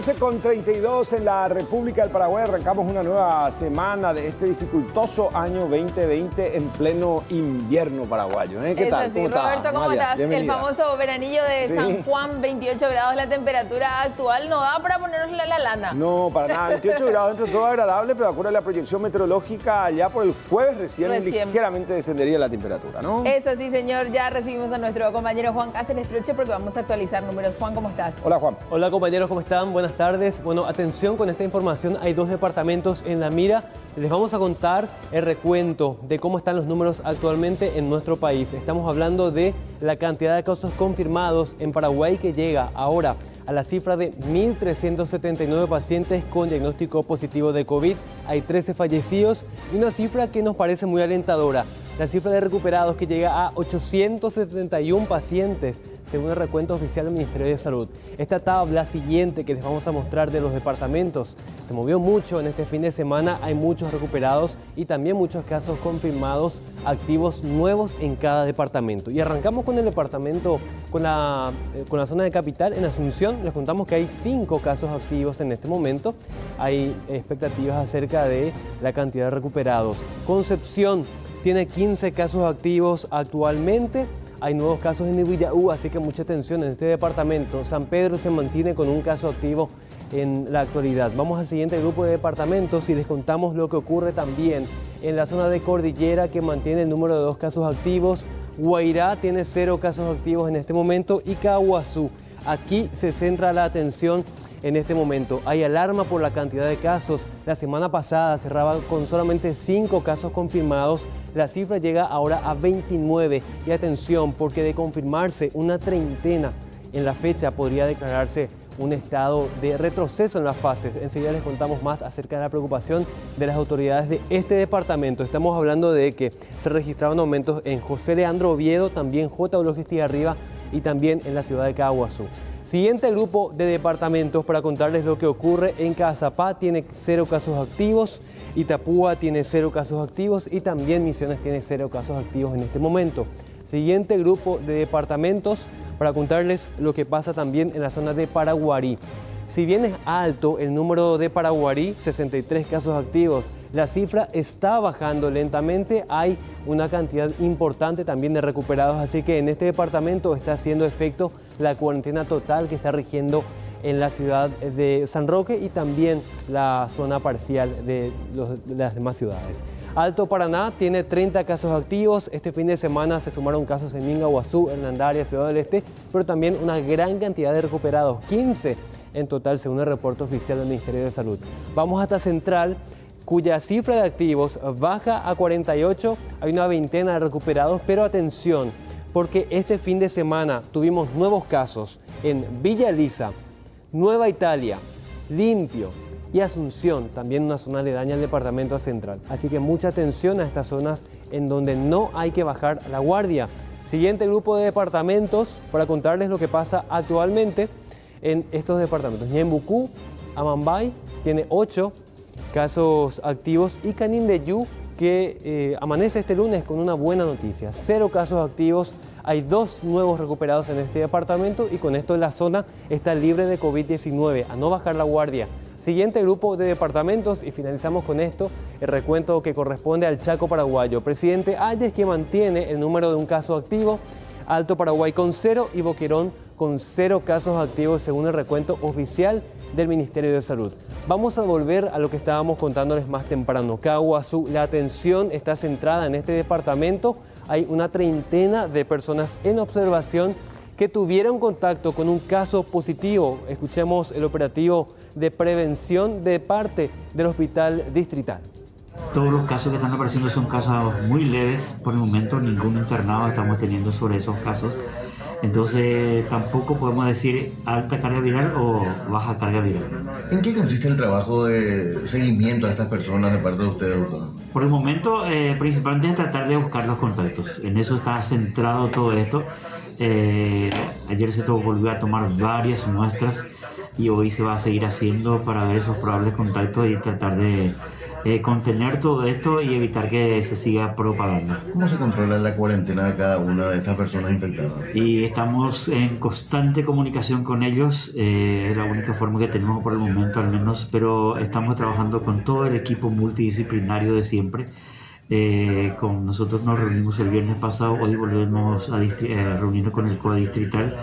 11:32 en la República del Paraguay. Arrancamos una nueva semana de este dificultoso año 2020 en pleno invierno paraguayo. ¿Qué tal? ¿Cómo Roberto, ¿cómo estás? Bienvenida. El famoso veranillo de San Juan, 28 grados la temperatura actual. ¿No da para ponernos la lana? No, para nada. 28 grados dentro de todo agradable, pero de acuerdo a la proyección meteorológica, ya por el jueves recién ligeramente descendería la temperatura, ¿no? Eso sí, señor. Ya recibimos a nuestro compañero Juan Cáceres Troche porque vamos a actualizar números. Juan, ¿cómo estás? Hola, Juan. Hola, compañeros, ¿cómo están? Buenas tardes. Bueno, atención con esta información. Hay dos departamentos en la mira. Les vamos a contar el recuento de cómo están los números actualmente en nuestro país. Estamos hablando de la cantidad de casos confirmados en Paraguay que llega ahora a la cifra de 1.379 pacientes con diagnóstico positivo de COVID. Hay 13 fallecidos y una cifra que nos parece muy alentadora. La cifra de recuperados que llega a 871 pacientes, según el recuento oficial del Ministerio de Salud. Esta tabla siguiente que les vamos a mostrar de los departamentos se movió mucho en este fin de semana. Hay muchos recuperados y también muchos casos confirmados activos nuevos en cada departamento. Y arrancamos con el departamento, con la zona de capital. En Asunción les contamos que hay 5 casos activos en este momento. Hay expectativas acerca de la cantidad de recuperados. Concepción tiene 15 casos activos actualmente. Hay nuevos casos en Ibillau, así que mucha atención en este departamento. San Pedro se mantiene con un caso activo en la actualidad. Vamos al siguiente grupo de departamentos y les contamos lo que ocurre también en la zona de Cordillera, que mantiene el número de 2 casos activos. Guairá tiene 0 casos activos en este momento y Caaguazú. Aquí se centra la atención en este momento. Hay alarma por la cantidad de casos. La semana pasada cerraba con solamente 5 casos confirmados. La cifra llega ahora a 29. Y atención, porque de confirmarse una treintena en la fecha podría declararse un estado de retroceso en las fases. Enseguida les contamos más acerca de la preocupación de las autoridades de este departamento. Estamos hablando de que se registraron aumentos en José Leandro Oviedo, también J. Logística Arriba y también en la ciudad de Caaguazú. Siguiente grupo de departamentos para contarles lo que ocurre en Caazapá. Tiene 0 casos activos, Itapúa tiene 0 casos activos y también Misiones tiene 0 casos activos en este momento. Siguiente grupo de departamentos para contarles lo que pasa también en la zona de Paraguarí. Si bien es alto el número de Paraguarí, 63 casos activos, la cifra está bajando lentamente. Hay una cantidad importante también de recuperados, así que en este departamento está haciendo efecto la cuarentena total que está rigiendo en la ciudad de San Roque y también la zona parcial de las demás ciudades. Alto Paraná tiene 30 casos activos. Este fin de semana se sumaron casos en Mingaguazú, Hernandaria, Ciudad del Este, pero también una gran cantidad de recuperados, 15 en total según el reporte oficial del Ministerio de Salud. Vamos hasta Central, cuya cifra de activos baja a 48. Hay una veintena de recuperados, pero atención, porque este fin de semana tuvimos nuevos casos en Villa Elisa, Nueva Italia, Limpio y Asunción, también una zona aledaña al departamento central. Así que mucha atención a estas zonas en donde no hay que bajar la guardia. Siguiente grupo de departamentos para contarles lo que pasa actualmente en estos departamentos. Ñembucú, Amambay tiene 8 casos activos y Canindeyú, que amanece este lunes con una buena noticia. 0 casos activos, hay 2 nuevos recuperados en este departamento y con esto la zona está libre de COVID-19, a no bajar la guardia. Siguiente grupo de departamentos y finalizamos con esto, el recuento que corresponde al Chaco paraguayo. Presidente Hayes, que mantiene el número de un caso activo, Alto Paraguay con 0 y Boquerón con 0 casos activos según el recuento oficial del Ministerio de Salud. Vamos a volver a lo que estábamos contándoles más temprano. Caaguazú, la atención está centrada en este departamento. Hay una treintena de personas en observación que tuvieron contacto con un caso positivo. Escuchemos el operativo de prevención de parte del Hospital Distrital. Todos los casos que están apareciendo son casos muy leves. Por el momento ningún internado estamos teniendo sobre esos casos. Entonces tampoco podemos decir alta carga viral o baja carga viral. ¿En qué consiste el trabajo de seguimiento a estas personas de parte de ustedes, doctor? Por el momento, principalmente es tratar de buscar los contactos. En eso está centrado todo esto. Ayer se volvió a tomar varias muestras y hoy se va a seguir haciendo para ver esos probables contactos y tratar de contener todo esto y evitar que se siga propagando. ¿Cómo se controla la cuarentena de cada una de estas personas infectadas? Y estamos en constante comunicación con ellos, es la única forma que tenemos por el momento al menos, pero estamos trabajando con todo el equipo multidisciplinario de siempre. Con nosotros nos reunimos el viernes pasado, hoy volvemos a reunirnos con el COA distrital.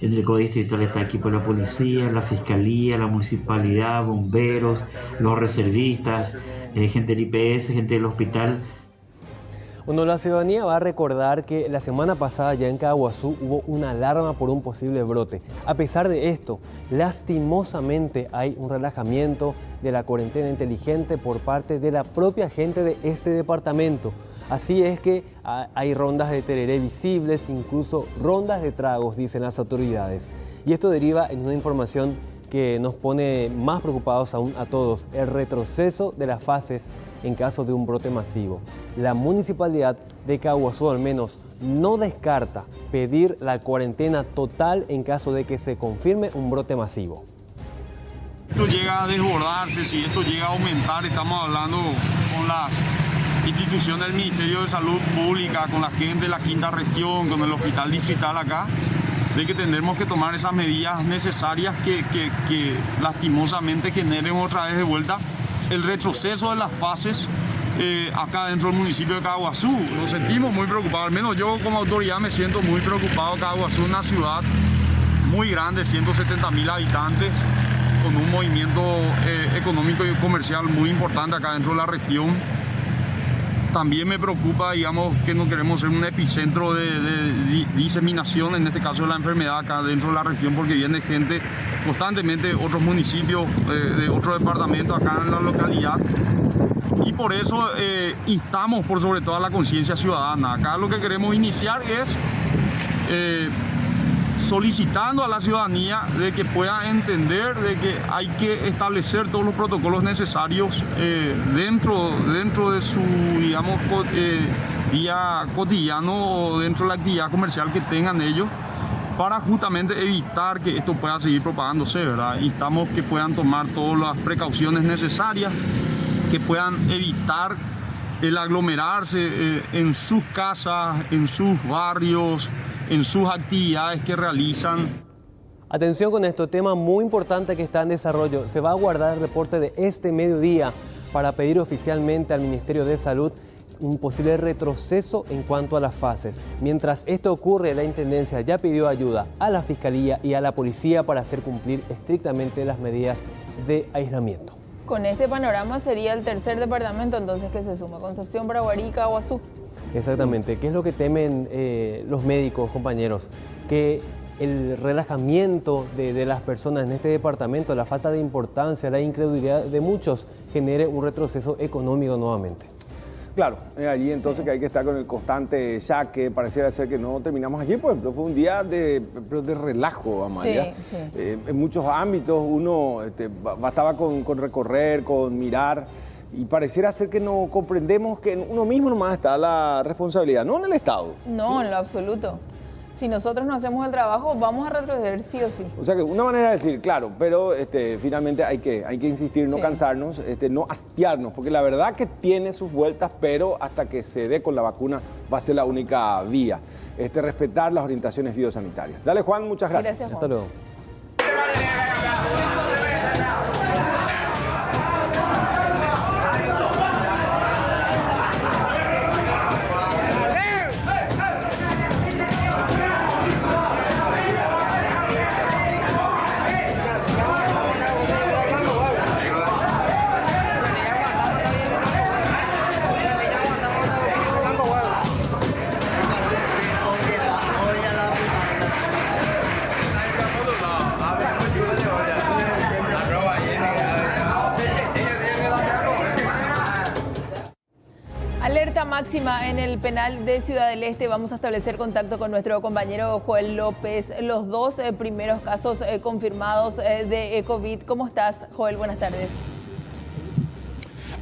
En el COA distrital está equipo de la policía, la fiscalía, la municipalidad, bomberos, los reservistas, gente del IPS, gente del hospital. Bueno, la ciudadanía va a recordar que la semana pasada ya en Caaguazú hubo una alarma por un posible brote. A pesar de esto, lastimosamente hay un relajamiento de la cuarentena inteligente por parte de la propia gente de este departamento. Así es que hay rondas de tereré visibles, incluso rondas de tragos, dicen las autoridades. Y esto deriva en una información que nos pone más preocupados aún a todos, el retroceso de las fases en caso de un brote masivo. La municipalidad de Caaguazú al menos no descarta pedir la cuarentena total en caso de que se confirme un brote masivo. Esto llega a desbordarse, si esto llega a aumentar, estamos hablando con las instituciones del Ministerio de Salud Pública, con la gente de la quinta región, con el hospital distrital acá, de que tendremos que tomar esas medidas necesarias que lastimosamente generen otra vez de vuelta el retroceso de las fases acá dentro del municipio de Caaguazú. Nos sentimos muy preocupados, al menos yo como autoridad me siento muy preocupado. Caaguazú es una ciudad muy grande, 170.000 habitantes, con un movimiento económico y comercial muy importante acá dentro de la región. También me preocupa, digamos, que no queremos ser un epicentro de diseminación, en este caso de la enfermedad acá dentro de la región, porque viene gente constantemente de otros municipios, de otros departamentos acá en la localidad. Y por eso instamos por sobre todo a la conciencia ciudadana. Acá lo que queremos iniciar es solicitando a la ciudadanía de que pueda entender de que hay que establecer todos los protocolos necesarios dentro de su, digamos, día cotidiano o dentro de la actividad comercial que tengan ellos, para justamente evitar que esto pueda seguir propagándose, ¿verdad? Instamos que puedan tomar todas las precauciones necesarias, que puedan evitar el aglomerarse en sus casas, en sus barrios, en sus actividades que realizan. Atención con esto, tema muy importante que está en desarrollo. Se va a guardar el reporte de este mediodía para pedir oficialmente al Ministerio de Salud un posible retroceso en cuanto a las fases. Mientras esto ocurre, la Intendencia ya pidió ayuda a la Fiscalía y a la Policía para hacer cumplir estrictamente las medidas de aislamiento. Con este panorama sería el tercer departamento entonces que se suma, Concepción, Paraguarí y Caaguazú. Exactamente. ¿Qué es lo que temen los médicos, compañeros? Que el relajamiento de las personas en este departamento, la falta de importancia, la incredulidad de muchos genere un retroceso económico nuevamente. Claro, allí entonces que hay que estar con el constante ya que pareciera ser que no terminamos allí, por ejemplo, fue un día de relajo, Amalia. Sí. En muchos ámbitos uno bastaba con recorrer, con mirar, y pareciera ser que no comprendemos que en uno mismo nomás está la responsabilidad, no en el Estado. No, en lo absoluto. Si nosotros no hacemos el trabajo, vamos a retroceder sí o sí. O sea que una manera de decir, claro, pero finalmente hay que insistir, no cansarnos, no hastiarnos, porque la verdad que tiene sus vueltas, pero hasta que se dé con la vacuna va a ser la única vía. Respetar las orientaciones biosanitarias. Dale, Juan, muchas gracias. Gracias, Juan. Hasta luego. Alerta máxima en el penal de Ciudad del Este. Vamos a establecer contacto con nuestro compañero Joel López. Los dos primeros casos confirmados de COVID. ¿Cómo estás, Joel? Buenas tardes.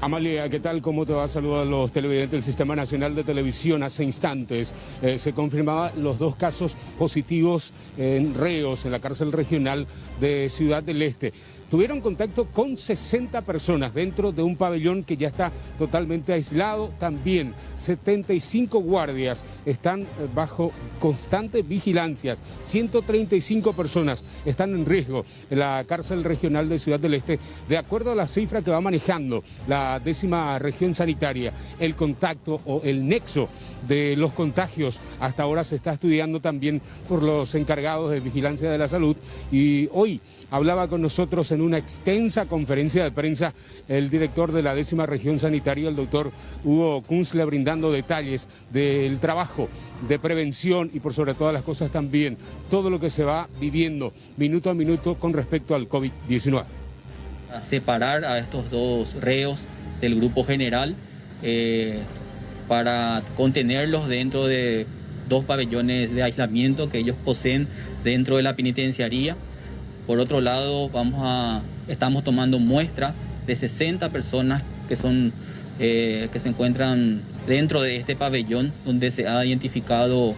Amalia, ¿qué tal? ¿Cómo te va? Saludos a los televidentes del Sistema Nacional de Televisión. Hace instantes se confirmaban los dos casos positivos en reos en la cárcel regional de Ciudad del Este. tuvieron contacto con 60 personas dentro de un pabellón que ya está totalmente aislado. También 75 guardias están bajo constante vigilancia. 135 personas están en riesgo en la cárcel regional de Ciudad del Este, de acuerdo a la cifra que va manejando la 10ª región sanitaria. El contacto o el nexo de los contagios hasta ahora se está estudiando también por los encargados de vigilancia de la salud, y hoy hablaba con nosotros en una extensa conferencia de prensa el director de la 10ª región sanitaria, el doctor Hugo Kunzle, brindando detalles del trabajo de prevención y por sobre todas las cosas también todo lo que se va viviendo minuto a minuto con respecto al COVID-19. A separar a estos dos reos del grupo general para contenerlos dentro de 2 pabellones de aislamiento que ellos poseen dentro de la penitenciaría. Por otro lado, estamos tomando muestra de 60 personas que se encuentran dentro de este pabellón donde se ha identificado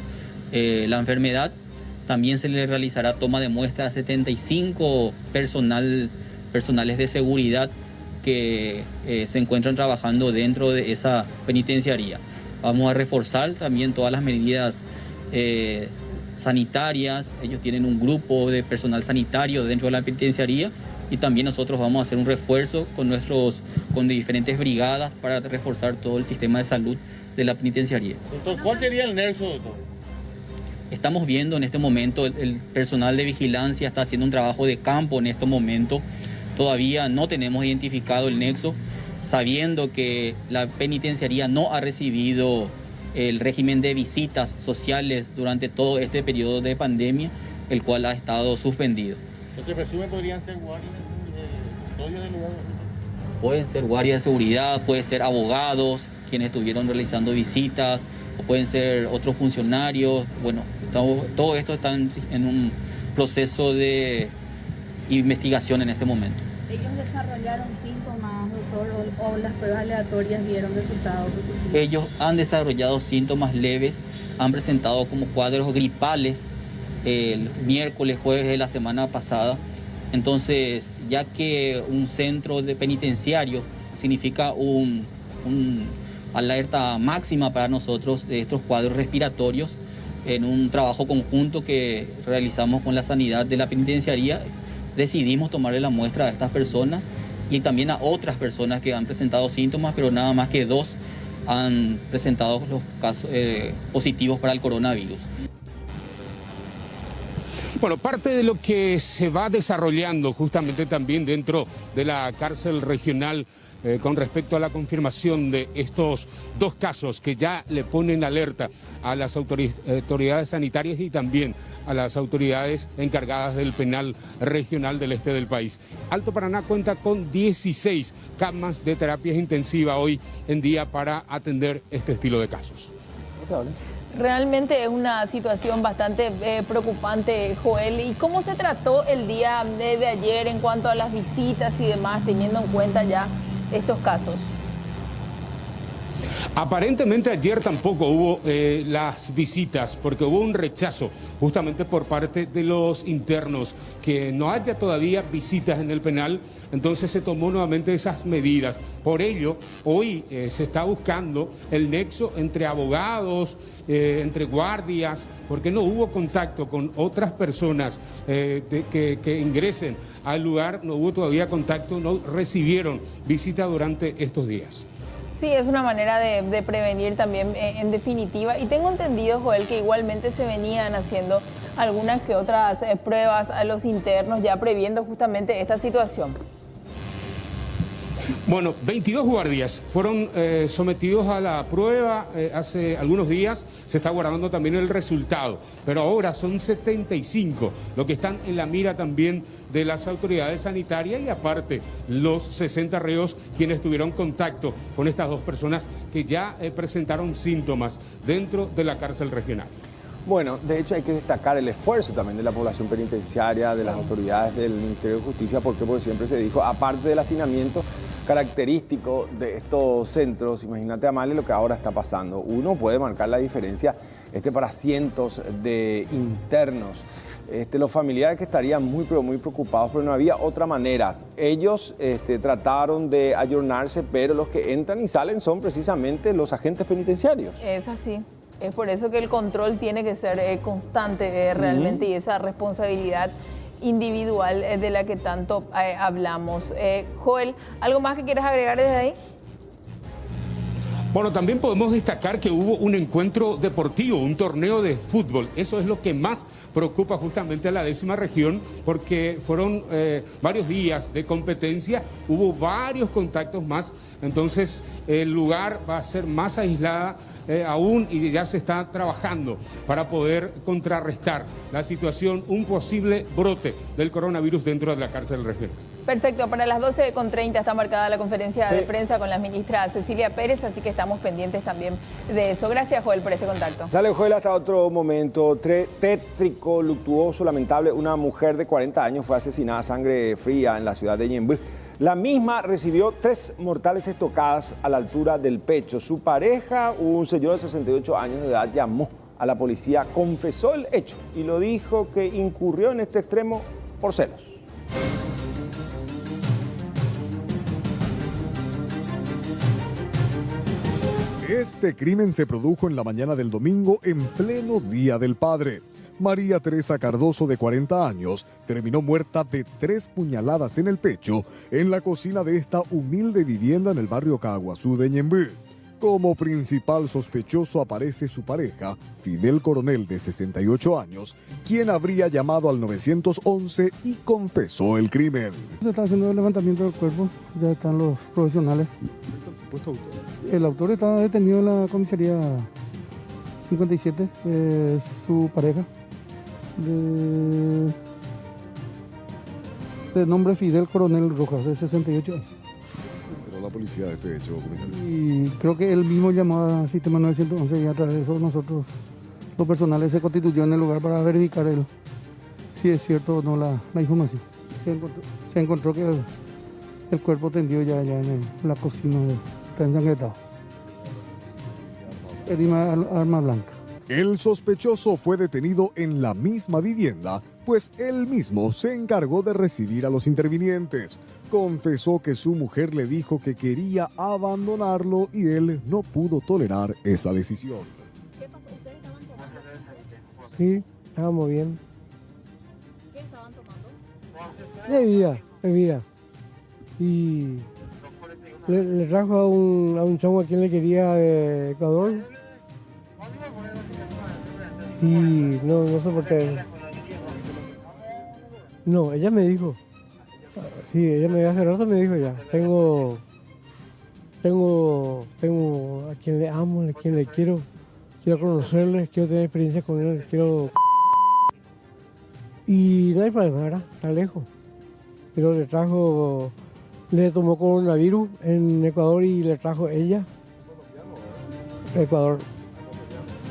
la enfermedad. También se le realizará toma de muestra a 75 personales de seguridad que se encuentran trabajando dentro de esa penitenciaría. Vamos a reforzar también todas las medidas sanitarias. Ellos tienen un grupo de personal sanitario dentro de la penitenciaría, y también nosotros vamos a hacer un refuerzo con diferentes brigadas para reforzar todo el sistema de salud de la penitenciaría. Doctor, ¿cuál sería el nexo de todo? Estamos viendo en este momento, el personal de vigilancia está haciendo un trabajo de campo en este momento. Todavía no tenemos identificado el nexo, sabiendo que la penitenciaría no ha recibido el régimen de visitas sociales durante todo este periodo de pandemia, el cual ha estado suspendido. ¿Lo que presumen podrían ser guardias del lugar? Pueden ser guardias de seguridad, pueden ser abogados quienes estuvieron realizando visitas, o pueden ser otros funcionarios. Bueno, todo esto está en un proceso de investigación en este momento. ¿Ellos desarrollaron síntomas, doctor, o las pruebas aleatorias dieron resultados positivos? Ellos han desarrollado síntomas leves, han presentado como cuadros gripales el miércoles, jueves de la semana pasada. Entonces, ya que un centro de penitenciario significa un alerta máxima para nosotros de estos cuadros respiratorios, en un trabajo conjunto que realizamos con la sanidad de la penitenciaría, decidimos tomarle la muestra a estas personas y también a otras personas que han presentado síntomas, pero nada más que 2 han presentado los casos positivos para el coronavirus. Bueno, parte de lo que se va desarrollando justamente también dentro de la cárcel regional con respecto a la confirmación de estos 2 casos que ya le ponen alerta a las autoridades sanitarias y también a las autoridades encargadas del penal regional del este del país. Alto Paraná cuenta con 16 camas de terapia intensiva hoy en día para atender este estilo de casos. Realmente es una situación bastante preocupante, Joel. ¿Y cómo se trató el día de ayer en cuanto a las visitas y demás, teniendo en cuenta ya estos casos? Aparentemente ayer tampoco hubo las visitas, porque hubo un rechazo justamente por parte de los internos, que no haya todavía visitas en el penal. Entonces se tomó nuevamente esas medidas. Por ello, hoy se está buscando el nexo entre abogados, entre guardias, porque no hubo contacto con otras personas que ingresen al lugar, no hubo todavía contacto, no recibieron visita durante estos días. Sí, es una manera de prevenir también en definitiva. Y tengo entendido, Joel, que igualmente se venían haciendo algunas que otras pruebas a los internos ya previendo justamente esta situación. Bueno, 22 guardias fueron sometidos a la prueba hace algunos días. Se está guardando también el resultado, pero ahora son 75 los que están en la mira también de las autoridades sanitarias, y aparte los 60 reos quienes tuvieron contacto con estas 2 personas que ya presentaron síntomas dentro de la cárcel regional. Bueno, de hecho hay que destacar el esfuerzo también de la población penitenciaria, de las autoridades del Ministerio de Justicia, porque siempre se dijo, aparte del hacinamiento característico de estos centros, imagínate, Amalia, lo que ahora está pasando. Uno puede marcar la diferencia para cientos de internos. los familiares que estarían muy, pero muy preocupados, pero no había otra manera. Ellos trataron de ayornarse, pero los que entran y salen son precisamente los agentes penitenciarios. Es así. Es por eso que el control tiene que ser constante realmente y esa responsabilidad individual de la que tanto hablamos. Joel, ¿algo más que quieras agregar desde ahí? Bueno, también podemos destacar que hubo un encuentro deportivo, un torneo de fútbol. Eso es lo que más preocupa justamente a la 10ª región, porque fueron varios días de competencia, hubo varios contactos más, entonces el lugar va a ser más aislada aún y ya se está trabajando para poder contrarrestar la situación, un posible brote del coronavirus dentro de la cárcel regional. Perfecto, para las 12:30 está marcada la conferencia de prensa con la ministra Cecilia Pérez, así que estamos pendientes también de eso. Gracias, Joel, por este contacto. Dale, Joel, hasta otro momento. Tétrico, luctuoso, lamentable. Una mujer de 40 años fue asesinada a sangre fría en la ciudad de Ñemby. La misma recibió 3 mortales estocadas a la altura del pecho. Su pareja, un señor de 68 años de edad, llamó a la policía, confesó el hecho y lo dijo que incurrió en este extremo por celos. Este crimen se produjo en la mañana del domingo en pleno Día del Padre. María Teresa Cardoso, de 40 años, terminó muerta de 3 puñaladas en el pecho en la cocina de esta humilde vivienda en el barrio Caguazú de Ñemby. Como principal sospechoso aparece su pareja, Fidel Coronel, de 68 años, quien habría llamado al 911 y confesó el crimen. Se está haciendo el levantamiento del cuerpo, ya están los profesionales. El autor está detenido en la comisaría 57, su pareja, de nombre Fidel Coronel Rojas, de 68 años. ¿Se enteró la policía de este hecho, comisario? Y creo que él mismo llamó al sistema 911 y a través de eso nosotros, los personales, se constituyó en el lugar para verificar si es cierto o no la información. Se encontró que el cuerpo tendido ya en la cocina, está ensangrentado. Arma blanca. El sospechoso fue detenido en la misma vivienda, pues él mismo se encargó de recibir a los intervinientes. Confesó que su mujer le dijo que quería abandonarlo y él no pudo tolerar esa decisión. ¿Qué pasó? ¿Ustedes estaban tomando? Sí, estábamos bien. ¿Qué estaban tomando? Bebida. Y le trajo a un chongo a quien le quería de Ecuador. Y no soporté. No, ella me dijo. Sí, ella me hace rato me dijo ya. Tengo a quien le amo, a quien le quiero conocerle, quiero tener experiencia con él, quiero. Y no hay problema, ¿verdad? Está lejos. Pero le tomó coronavirus en Ecuador y le trajo ella. Ecuador.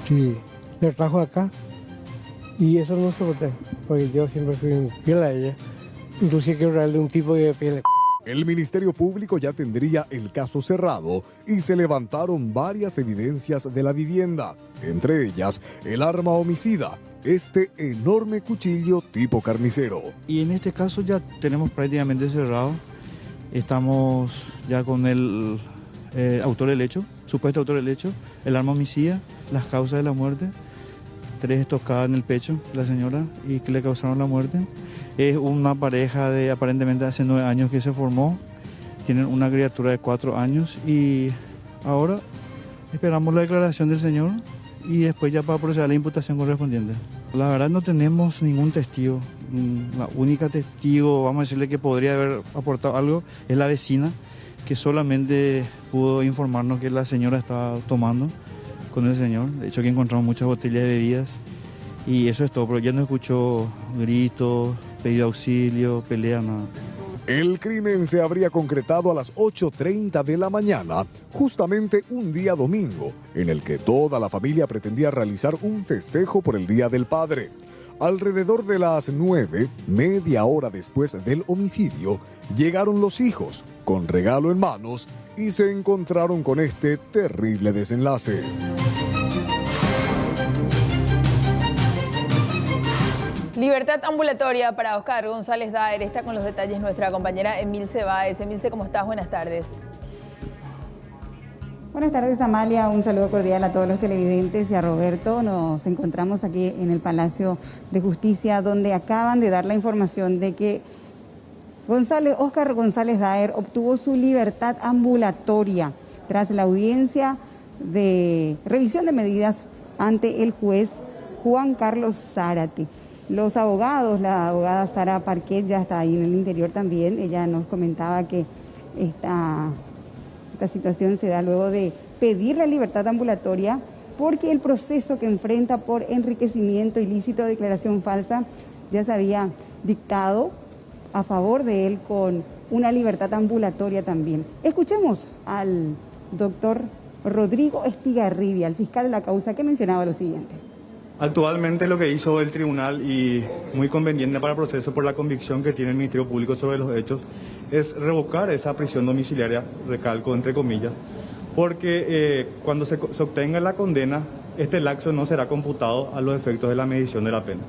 Sí, le trajo acá. Y eso no soporté, porque yo siempre fui fiel a ella. Inclusive quiero darle un tipo de piel. El Ministerio Público ya tendría el caso cerrado y se levantaron varias evidencias de la vivienda, entre ellas el arma homicida, este enorme cuchillo tipo carnicero. Y en este caso ya tenemos prácticamente cerrado. Estamos ya con el autor del hecho, supuesto autor del hecho, el arma homicida, las causas de la muerte, 3 estocadas en el pecho de la señora y que le causaron la muerte. Es una pareja de aparentemente hace 9 años que se formó, tienen una criatura de 4 años y ahora esperamos la declaración del señor y después ya para proceder a la imputación correspondiente. La verdad no tenemos ningún testigo, la única testigo, vamos a decirle, que podría haber aportado algo es la vecina, que solamente pudo informarnos que la señora estaba tomando con el señor. De hecho que encontramos muchas botellas de bebidas y eso es todo, pero ya no escuchó gritos, pedido de auxilio, pelea, nada. El crimen se habría concretado a las 8:30 de la mañana, justamente un día domingo, en el que toda la familia pretendía realizar un festejo por el Día del Padre. Alrededor de las 9, media hora después del homicidio, llegaron los hijos, con regalo en manos, y se encontraron con este terrible desenlace. Libertad ambulatoria para Óscar González Daer. Está con los detalles nuestra compañera Emilce Báez. Emilce, ¿cómo estás? Buenas tardes. Buenas tardes, Amalia. Un saludo cordial a todos los televidentes y a Roberto. Nos encontramos aquí en el Palacio de Justicia, donde acaban de dar la información de que Óscar González Daer obtuvo su libertad ambulatoria tras la audiencia de revisión de medidas ante el juez Juan Carlos Zárate. Los abogados, la abogada Sara Parquet ya está ahí en el interior también. Ella nos comentaba que esta situación se da luego de pedir la libertad ambulatoria porque el proceso que enfrenta por enriquecimiento ilícito o declaración falsa ya se había dictado a favor de él con una libertad ambulatoria también. Escuchemos al doctor Rodrigo Estigarribia, el fiscal de la causa, que mencionaba lo siguiente. Actualmente lo que hizo el tribunal, y muy conveniente para el proceso por la convicción que tiene el Ministerio Público sobre los hechos, es revocar esa prisión domiciliaria, recalco entre comillas, porque cuando se obtenga la condena, este lapso no será computado a los efectos de la medición de la pena.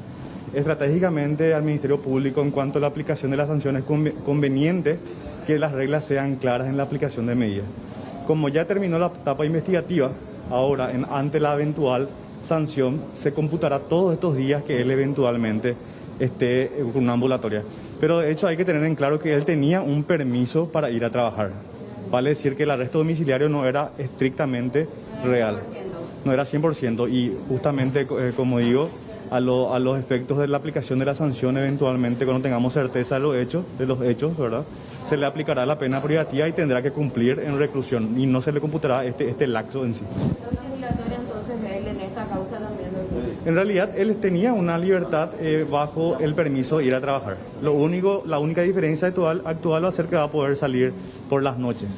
Estratégicamente al Ministerio Público, en cuanto a la aplicación de las sanciones, es conveniente que las reglas sean claras en la aplicación de medidas. Como ya terminó la etapa investigativa, ahora ante la eventual sanción se computará todos estos días que él eventualmente esté con una ambulatoria. Pero de hecho hay que tener en claro que él tenía un permiso para ir a trabajar. Vale decir que el arresto domiciliario no era estrictamente real, no era 100%, y justamente, como digo, a los efectos de la aplicación de la sanción, eventualmente cuando tengamos certeza de los hechos, ¿verdad?, se le aplicará la pena privativa y tendrá que cumplir en reclusión y no se le computará este lapso en sí. En realidad él tenía una libertad bajo el permiso de ir a trabajar. La única diferencia actual va a ser que va a poder salir por las noches,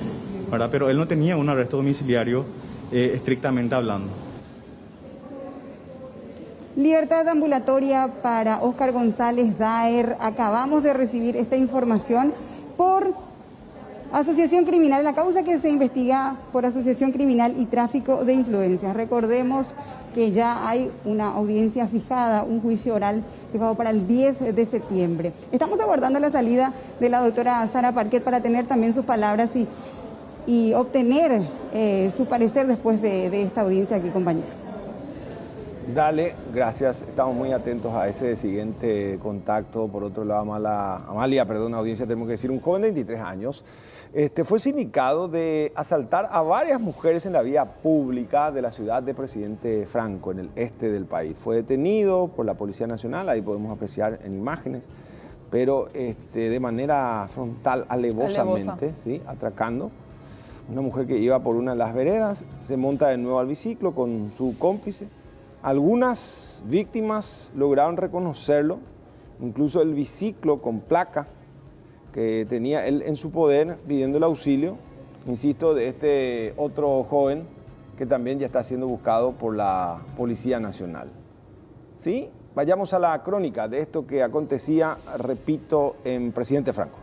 ¿verdad? Pero él no tenía un arresto domiciliario estrictamente hablando. Libertad ambulatoria para Óscar González Daer. Acabamos de recibir esta información por asociación criminal, la causa que se investiga por asociación criminal y tráfico de influencias. Recordemos que ya hay una audiencia fijada, un juicio oral fijado para el 10 de septiembre. Estamos aguardando la salida de la doctora Sara Parquet para tener también sus palabras y obtener su parecer después de esta audiencia aquí, compañeros. Dale, gracias. Estamos muy atentos a ese siguiente contacto. Por otro lado, Amalia, audiencia, tenemos que decir, un joven de 23 años fue sindicado de asaltar a varias mujeres en la vía pública de la ciudad de Presidente Franco, en el este del país. Fue detenido por la Policía Nacional, ahí podemos apreciar en imágenes, pero de manera frontal, alevosamente, ¿sí?, atracando. Una mujer que iba por una de las veredas, se monta de nuevo al biciclo con su cómplice. Algunas víctimas lograron reconocerlo, incluso el biciclo con placa que tenía él en su poder, pidiendo el auxilio, insisto, de este otro joven que también ya está siendo buscado por la Policía Nacional. ¿Sí? Vayamos a la crónica de esto que acontecía, repito, en Presidente Franco.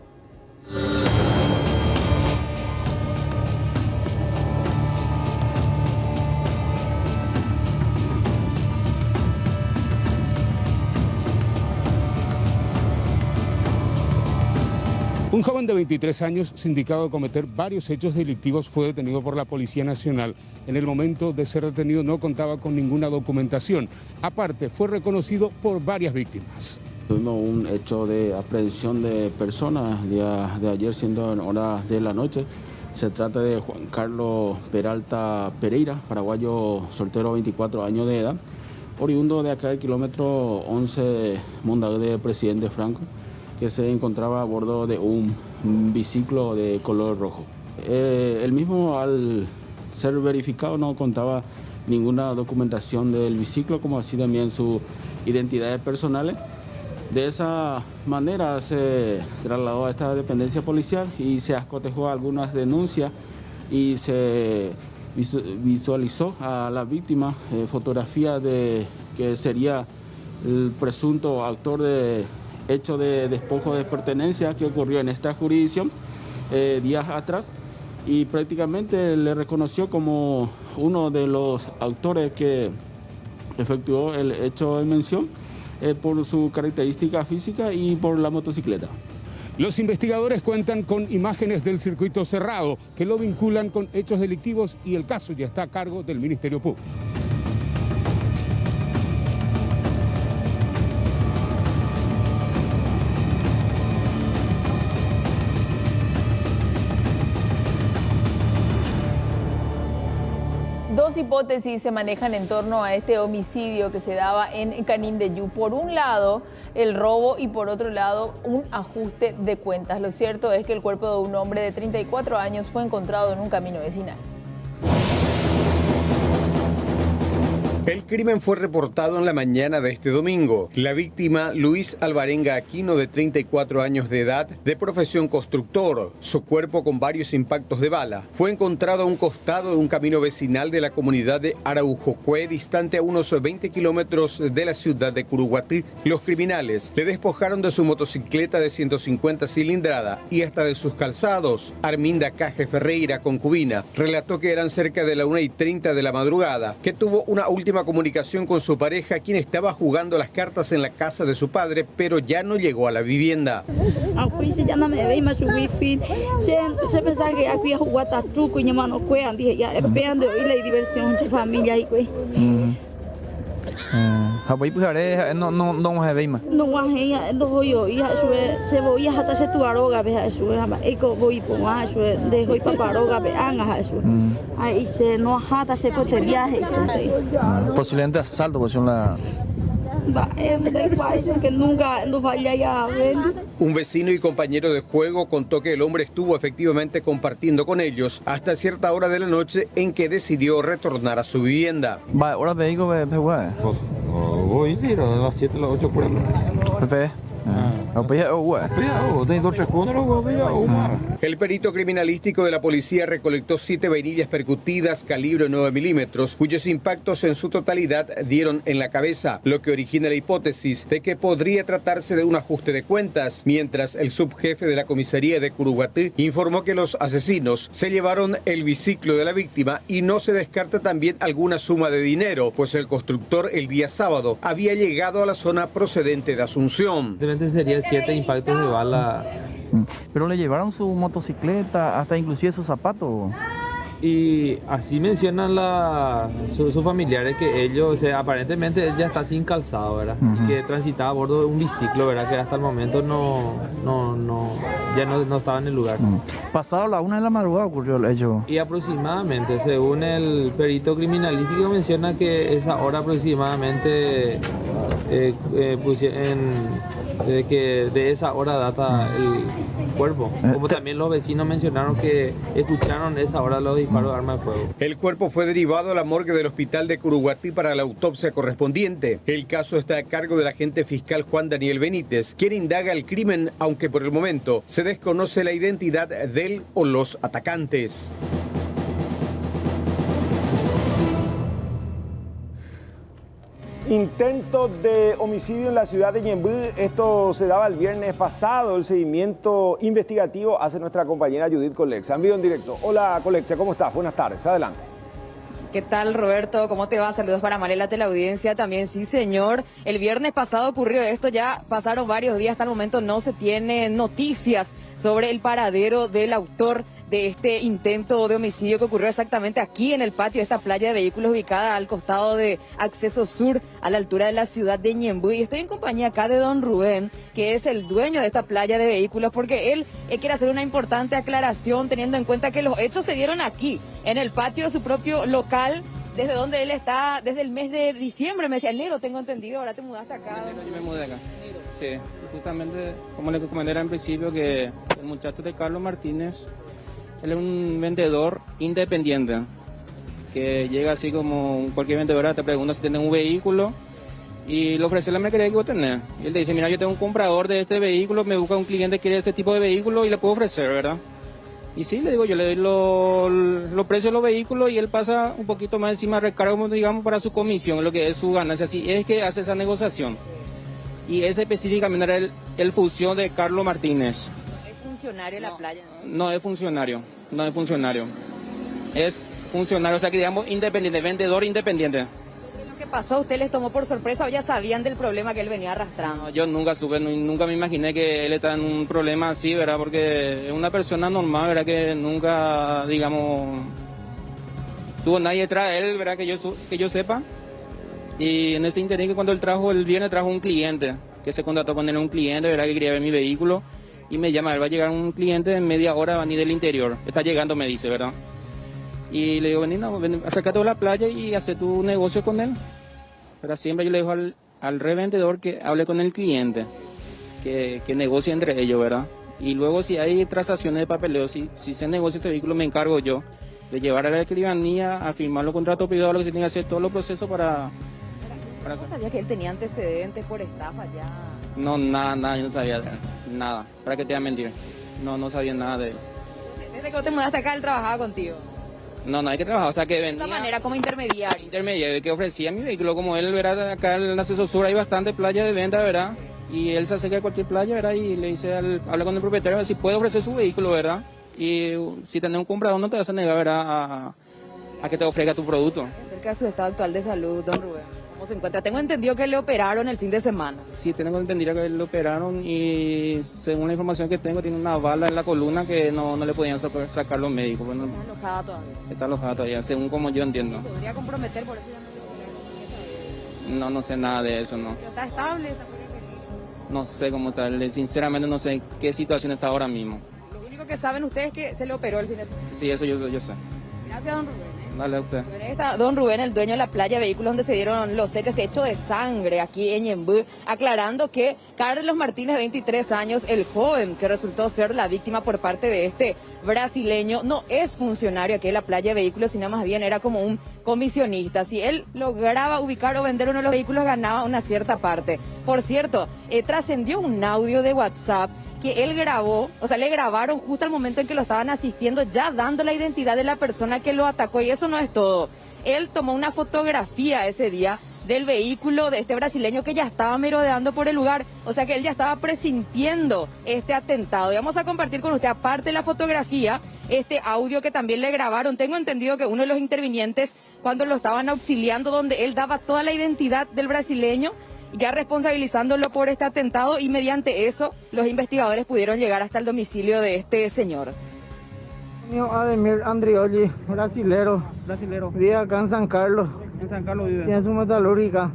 Un joven de 23 años, sindicado de cometer varios hechos delictivos, fue detenido por la Policía Nacional. En el momento de ser detenido no contaba con ninguna documentación. Aparte, fue reconocido por varias víctimas. Tuvimos un hecho de aprehensión de personas día de ayer, siendo en horas de la noche. Se trata de Juan Carlos Peralta Pereira, paraguayo, soltero, 24 años de edad, oriundo de acá del kilómetro 11 Mondague de Presidente Franco, que se encontraba a bordo de un biciclo de color rojo. El mismo, al ser verificado, no contaba ninguna documentación del biciclo, como así también sus identidades personales. De esa manera se trasladó a esta dependencia policial y se acotejó algunas denuncias y se visualizó a la víctima fotografía de que sería el presunto autor de hecho de despojo de pertenencia que ocurrió en esta jurisdicción días atrás, y prácticamente le reconoció como uno de los autores que efectuó el hecho en mención. por su característica física y por la motocicleta. Los investigadores cuentan con imágenes del circuito cerrado que lo vinculan con hechos delictivos y el caso ya está a cargo del Ministerio Público. Dos hipótesis se manejan en torno a este homicidio que se daba en Canindeyú. Por un lado, el robo y por otro lado, un ajuste de cuentas. Lo cierto es que el cuerpo de un hombre de 34 años fue encontrado en un camino vecinal. El crimen fue reportado en la mañana de este domingo. La víctima, Luis Alvarenga Aquino, de 34 años de edad, de profesión constructor. Su cuerpo, con varios impactos de bala, fue encontrado a un costado de un camino vecinal de la comunidad de Araujocué, distante a unos 20 kilómetros de la ciudad de Curuguatí. Los criminales le despojaron de su motocicleta de 150 cilindrada y hasta de sus calzados. Arminda Caje Ferreira, concubina, relató que eran cerca de la 1:30 de la madrugada, que tuvo una última comunicación con su pareja, quien estaba jugando las cartas en la casa de su padre, pero ya no llegó a la vivienda. Se pensaba que había jugado a truco y no cuean, dije ya, esperando hoy la diversión entre familia y güey. No vas a ver más. No vas a no voy hoy, se voy a hasta se tu aroga, ve eso, eco voy por más, de hoy para aroga, ve anga eso. Ahí se no hasta se cote viaje eso. Posiblemente asalto, pues son la. Que nunca nos vaya a ver. Un vecino y compañero de juego contó que el hombre estuvo efectivamente compartiendo con ellos hasta cierta hora de la noche en que decidió retornar a su vivienda. Ahora vehículo Voy a ir a las 7, las 8 por ahí. El perito criminalístico de la policía recolectó 7 vainillas percutidas calibre 9 milímetros, cuyos impactos en su totalidad dieron en la cabeza, lo que origina la hipótesis de que podría tratarse de un ajuste de cuentas, mientras el subjefe de la comisaría de Curuguatí informó que los asesinos se llevaron el biciclo de la víctima y no se descarta también alguna suma de dinero, pues el constructor el día sábado había llegado a la zona procedente de Asunción. Serían 7 impactos de bala. Pero le llevaron su motocicleta, hasta inclusive sus zapatos. Y así mencionan sus familiares que ellos, o sea, aparentemente él ya está sin calzado, ¿verdad? Y que transitaba a bordo de un biciclo, ¿verdad? Que hasta el momento ya no estaba en el lugar. Pasado la 1 de la madrugada ocurrió el hecho. Y aproximadamente, según el perito criminalístico, menciona que esa hora aproximadamente, que de esa hora data el cuerpo. Como también los vecinos mencionaron que escucharon esa hora los disparos de arma de fuego. El cuerpo fue derivado a la morgue del hospital de Curuguatí para la autopsia correspondiente. El caso está a cargo del agente fiscal Juan Daniel Benítez, quien indaga el crimen, aunque por el momento se desconoce la identidad del o los atacantes. Intento de homicidio en la ciudad de Ñemby. Esto se daba el viernes pasado. El seguimiento investigativo hace nuestra compañera Judith Colexa. En vivo en directo. Hola Colexa, ¿cómo estás? Buenas tardes, adelante. ¿Qué tal, Roberto? ¿Cómo te va? Saludos para Malela, de la audiencia también. Sí, señor. El viernes pasado ocurrió esto, ya pasaron varios días, hasta el momento no se tienen noticias sobre el paradero del autor de este intento de homicidio que ocurrió exactamente aquí en el patio de esta playa de vehículos ubicada al costado de Acceso Sur, a la altura de la ciudad de Ñemby. Estoy en compañía acá de don Rubén, que es el dueño de esta playa de vehículos, porque él quiere hacer una importante aclaración, teniendo en cuenta que los hechos se dieron aquí, en el patio de su propio local, desde donde él está desde el mes de diciembre. Me decía, enero, tengo entendido, ahora te mudaste acá. Yo me mudé acá. Sí, justamente como le comenté en principio, que el muchacho de Carlos Martínez, él es un vendedor independiente, que llega así como cualquier vendedora, te pregunta si tiene un vehículo y le ofrece la mercadería que vos tenés. Y él te dice, mira, yo tengo un comprador de este vehículo, me busca un cliente que quiere este tipo de vehículo y le puedo ofrecer, ¿verdad? Y sí, le digo, yo le doy los precios de los vehículos y él pasa un poquito más encima de recargo, digamos, para su comisión, lo que es su ganancia. Así es que hace esa negociación. Y ese específicamente era el función de Carlos Martínez. ¿Es funcionario de la playa? No es funcionario, no es funcionario. Es funcionario, o sea que digamos independiente, vendedor independiente. pasó a usted les tomó por sorpresa o ya sabían del problema que él venía arrastrando? No, yo nunca supe, nunca me imaginé que él estaba en un problema así, ¿verdad? Porque es una persona normal, ¿verdad? Que nunca, digamos, tuvo nadie detrás de él, ¿verdad? Que yo sepa. Y en ese interés que cuando él trajo, el viernes trajo un cliente, que se contrató con él, un cliente, ¿verdad? Que quería ver mi vehículo. Y me llama, él va a llegar un cliente en media hora, va a venir del interior. Está llegando, me dice, ¿verdad? Y le digo, ven, acércate a la playa y hace tu negocio con él. Pero siempre yo le digo al revendedor que hable con el cliente, que negocie entre ellos, ¿verdad? Y luego si hay transacciones de papeleo, si se negocia ese vehículo, me encargo yo de llevar a la escribanía, a firmar los contratos privado, lo que se tiene que hacer, todos los procesos para ¿No sabía que él tenía antecedentes por estafa ya? No, nada, yo no sabía de él, nada. ¿Para qué te voy a mentir? No sabía nada de él. Desde que vos te mudaste acá, él trabajaba contigo. No hay que trabajar, o sea que De vendía... esa manera, como intermediario. Intermediario, que ofrecía mi vehículo, como él, ¿verdad? Acá en la Cesosura hay bastante playa de venta, ¿verdad? Y él se acerca a cualquier playa, ¿verdad? Y le dice, habla con el propietario, a ver si puede ofrecer su vehículo, ¿verdad? Y si tenés un comprador no te vas a negar, ¿verdad? A que te ofrezca tu producto. Acerca de su estado actual de salud, don Rubén. ¿Cómo se encuentra? Tengo entendido que le operaron el fin de semana. Sí, tengo entendido que le operaron y según la información que tengo, tiene una bala en la columna que no le podían sacar los médicos. Bueno, Está alojada todavía. Está alojada todavía, según como yo entiendo. ¿Podría comprometer por eso? No sé nada de eso, no. ¿Pero está estable? No sé cómo está, sinceramente no sé en qué situación está ahora mismo. Lo único que saben ustedes es que se le operó el fin de semana. Sí, eso yo sé. Gracias, don Rubén. Dale a usted. Está don Rubén, el dueño de la playa Vehículos, donde se dieron los hechos de hecho de sangre aquí en Ñemby, aclarando que Carlos Martínez, 23 años, el joven que resultó ser la víctima por parte de este brasileño, no es funcionario aquí en la playa Vehículos, sino más bien era como un comisionista. Si él lograba ubicar o vender uno de los vehículos, ganaba una cierta parte. Por cierto, trascendió un audio de WhatsApp que él grabó, o sea, le grabaron justo al momento en que lo estaban asistiendo, ya dando la identidad de la persona que lo atacó. Y eso no es todo. Él tomó una fotografía ese día del vehículo de este brasileño que ya estaba merodeando por el lugar. O sea que él ya estaba presintiendo este atentado. Y vamos a compartir con usted, aparte de la fotografía, este audio que también le grabaron. Tengo entendido que uno de los intervinientes, cuando lo estaban auxiliando, donde él daba toda la identidad del brasileño, ya responsabilizándolo por este atentado, y mediante eso los investigadores pudieron llegar hasta el domicilio de este señor. Ademir Andrioli, brasilero. Vive acá en San Carlos. En San Carlos vive. Tiene su metalúrgica.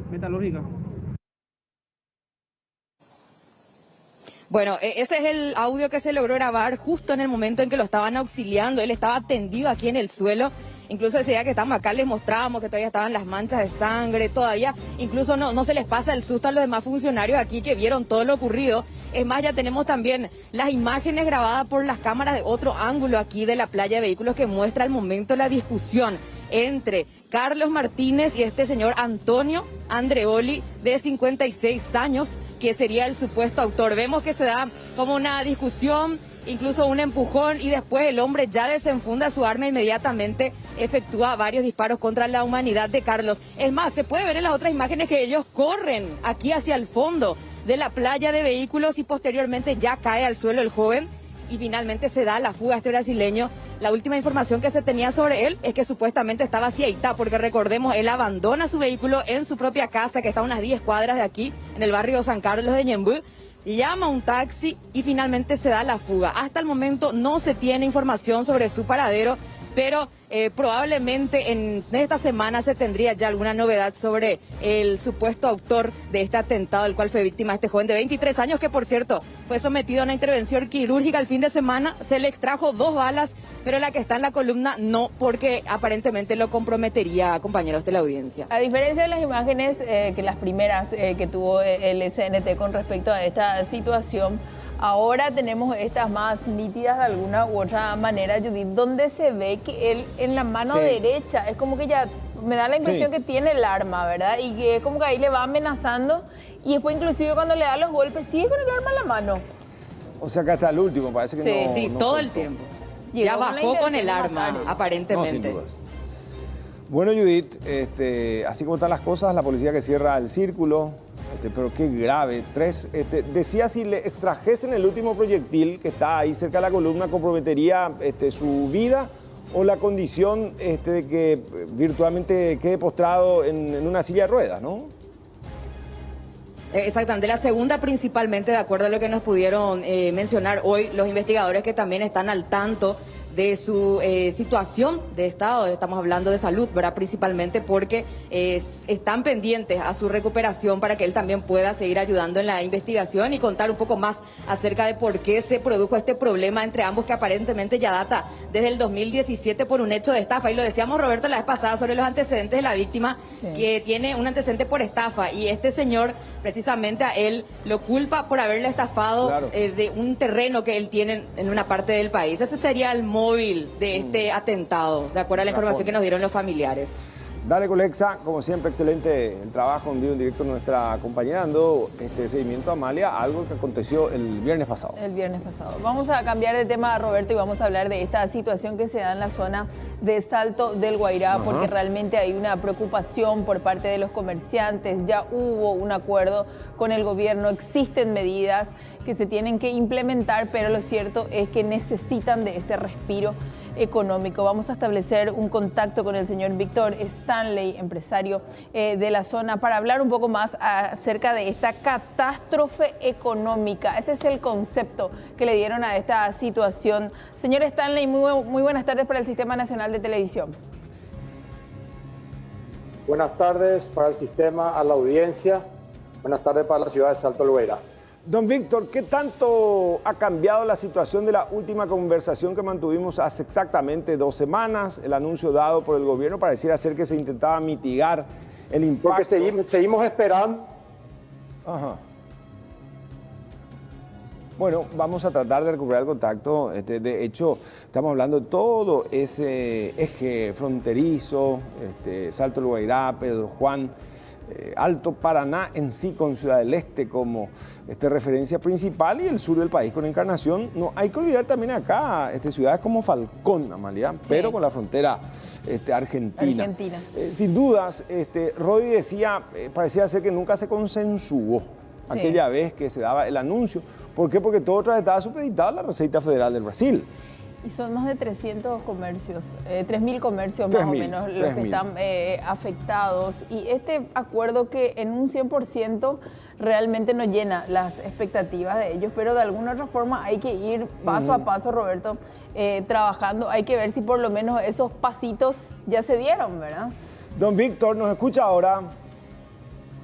Bueno, ese es el audio que se logró grabar justo en el momento en que lo estaban auxiliando. Él estaba tendido aquí en el suelo. Incluso ese día que estábamos acá les mostrábamos que todavía estaban las manchas de sangre, todavía incluso no se les pasa el susto a los demás funcionarios aquí que vieron todo lo ocurrido. Es más, ya tenemos también las imágenes grabadas por las cámaras de otro ángulo aquí de la playa de Vehículos que muestra el momento de la discusión entre Carlos Martínez y este señor Antonio Andreoli, de 56 años, que sería el supuesto autor. Vemos que se da como una discusión, incluso un empujón, y después el hombre ya desenfunda su arma e inmediatamente efectúa varios disparos contra la humanidad de Carlos. Es más, se puede ver en las otras imágenes que ellos corren aquí hacia el fondo de la playa de Vehículos y posteriormente ya cae al suelo el joven y finalmente se da la fuga a este brasileño. La última información que se tenía sobre él es que supuestamente estaba hacia Itá, porque recordemos, él abandona su vehículo en su propia casa, que está a unas 10 cuadras de aquí, en el barrio San Carlos de Ñemby, llama a un taxi y finalmente se da la fuga. Hasta el momento no se tiene información sobre su paradero, pero probablemente en esta semana se tendría ya alguna novedad sobre el supuesto autor de este atentado, del cual fue víctima este joven de 23 años, que por cierto fue sometido a una intervención quirúrgica el fin de semana. Se le extrajo 2 balas, pero la que está en la columna no, porque aparentemente lo comprometería, compañeros de la audiencia. A diferencia de las imágenes, que las primeras que tuvo el SNT con respecto a esta situación, ahora tenemos estas más nítidas de alguna u otra manera, Judith, donde se ve que él en la mano derecha, es como que ya me da la impresión que tiene el arma, ¿verdad? Y que es como que ahí le va amenazando y después inclusive cuando le da los golpes sigue con el arma en la mano. O sea que hasta el último parece que no. Sí, todo el tiempo. Ya bajó con el arma, aparentemente. No, sin duda. Bueno, Judith, así como están las cosas, la policía que cierra el círculo, pero qué grave. Decía si le extrajesen el último proyectil que está ahí cerca de la columna, comprometería su vida o la condición de que virtualmente quede postrado en una silla de ruedas, ¿no? Exactamente, la segunda principalmente, de acuerdo a lo que nos pudieron mencionar hoy los investigadores que también están al tanto de su situación de estado, estamos hablando de salud, ¿verdad? Principalmente porque están pendientes a su recuperación para que él también pueda seguir ayudando en la investigación y contar un poco más acerca de por qué se produjo este problema entre ambos que aparentemente ya data desde el 2017 por un hecho de estafa. Y lo decíamos, Roberto, la vez pasada sobre los antecedentes de la víctima, que tiene un antecedente por estafa, y este señor precisamente a él lo culpa por haberle estafado de un terreno que él tiene en una parte del país. Ese sería el móvil de este atentado, de acuerdo a la información que nos dieron los familiares. Dale, Colexa, como siempre, excelente el trabajo en vivo en directo de nuestra compañera, dando seguimiento a Amalia, algo que aconteció el viernes pasado. El viernes pasado. Vamos a cambiar de tema, Roberto, y vamos a hablar de esta situación que se da en la zona de Salto del Guairá, porque realmente hay una preocupación por parte de los comerciantes. Ya hubo un acuerdo con el gobierno, existen medidas que se tienen que implementar, pero lo cierto es que necesitan de este respiro económico. Vamos a establecer un contacto con el señor Víctor Stanley, empresario de la zona, para hablar un poco más acerca de esta catástrofe económica. Ese es el concepto que le dieron a esta situación. Señor Stanley, muy buenas tardes para el Sistema Nacional de Televisión. Buenas tardes para el sistema, a la audiencia. Buenas tardes para la ciudad de Salto del Guairá. Don Víctor, ¿qué tanto ha cambiado la situación de la última conversación que mantuvimos hace exactamente 2 semanas? El anuncio dado por el gobierno pareciera ser que se intentaba mitigar el impacto. Porque seguimos esperando. Ajá. Bueno, vamos a tratar de recuperar el contacto. De hecho, estamos hablando de todo ese eje fronterizo, Salto del Guairá, Pedro Juan, Alto Paraná en sí, con Ciudad del Este como referencia principal, y el sur del país con Encarnación. No hay que olvidar también acá ciudades como Falcón, Amalia, pero con la frontera argentina. Sin dudas, Rodi decía, parecía ser que nunca se consensuó aquella vez que se daba el anuncio. ¿Por qué? Porque todo otra vez estaba supeditado a la Receita Federal del Brasil. Y son más de 300 comercios, 3.000 comercios más o menos los que están afectados. Y este acuerdo que en un 100% realmente no llena las expectativas de ellos, pero de alguna otra forma hay que ir paso a paso, Roberto, trabajando. Hay que ver si por lo menos esos pasitos ya se dieron, ¿verdad? Don Víctor, ¿nos escucha ahora?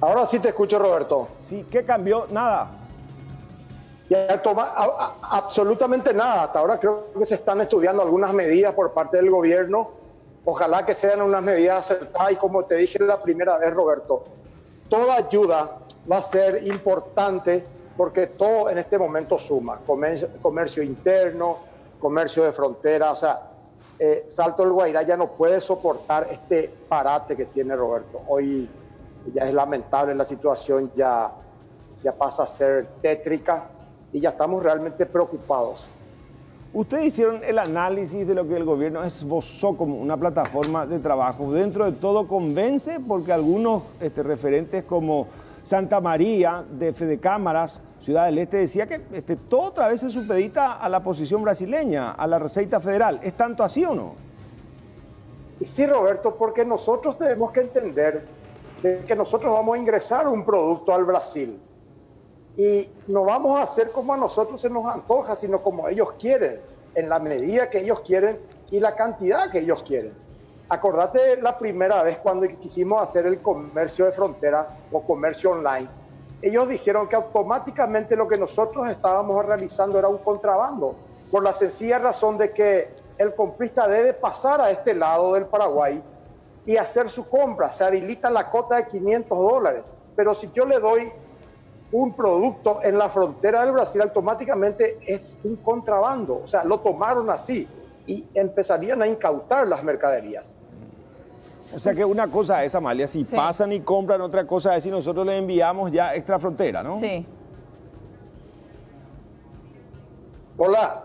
Ahora sí te escucho, Roberto. Sí, ¿qué cambió? Nada. Absolutamente nada. Hasta ahora creo que se están estudiando algunas medidas por parte del gobierno. Ojalá que sean unas medidas acertadas, y como te dije la primera vez, Roberto, toda ayuda va a ser importante porque todo en este momento suma. Comercio interno, comercio de frontera, o sea, Salto del Guairá ya no puede soportar este parate que tiene, Roberto. Hoy ya es lamentable la situación, ya pasa a ser tétrica. Y ya estamos realmente preocupados. Ustedes hicieron el análisis de lo que el gobierno esbozó como una plataforma de trabajo. Dentro de todo convence, porque algunos referentes como Santa María de Fedecámaras, Ciudad del Este, decía que todo otra vez se supedita a la posición brasileña, a la Receita Federal. ¿Es tanto así o no? Y sí, Roberto, porque nosotros tenemos que entender que nosotros vamos a ingresar un producto al Brasil. Y no vamos a hacer como a nosotros se nos antoja, sino como ellos quieren, en la medida que ellos quieren y la cantidad que ellos quieren. Acordate la primera vez cuando quisimos hacer el comercio de frontera o comercio online. Ellos dijeron que automáticamente lo que nosotros estábamos realizando era un contrabando, por la sencilla razón de que el comprista debe pasar a este lado del Paraguay y hacer su compra. Se habilita la cota de $500, pero si yo le doy un producto en la frontera del Brasil, automáticamente es un contrabando. O sea, lo tomaron así y empezarían a incautar las mercaderías. O sea que una cosa es, Amalia, si pasan y compran, otra cosa es si nosotros les enviamos ya extra frontera, ¿no? Sí. Hola.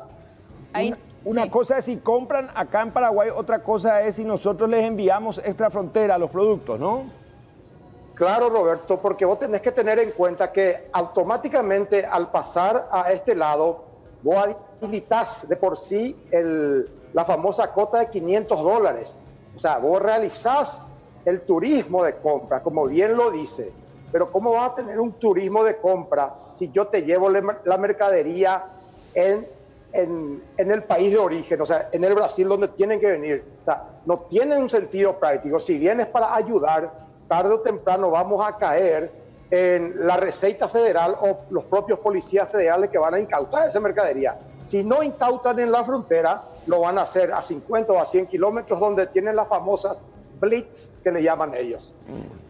Una cosa es si compran acá en Paraguay, otra cosa es si nosotros les enviamos extra frontera a los productos, ¿no? Claro, Roberto, porque vos tenés que tener en cuenta que automáticamente al pasar a este lado, vos habilitás de por sí la famosa cota de $500. O sea, vos realizás el turismo de compra, como bien lo dice, pero ¿cómo vas a tener un turismo de compra si yo te llevo la mercadería en el país de origen, o sea, en el Brasil donde tienen que venir? O sea, no tiene un sentido práctico. Si bien es para ayudar, tarde o temprano vamos a caer en la Receita Federal o los propios policías federales que van a incautar esa mercadería. Si no incautan en la frontera, lo van a hacer a 50 o a 100 kilómetros donde tienen las famosas blitz que le llaman ellos.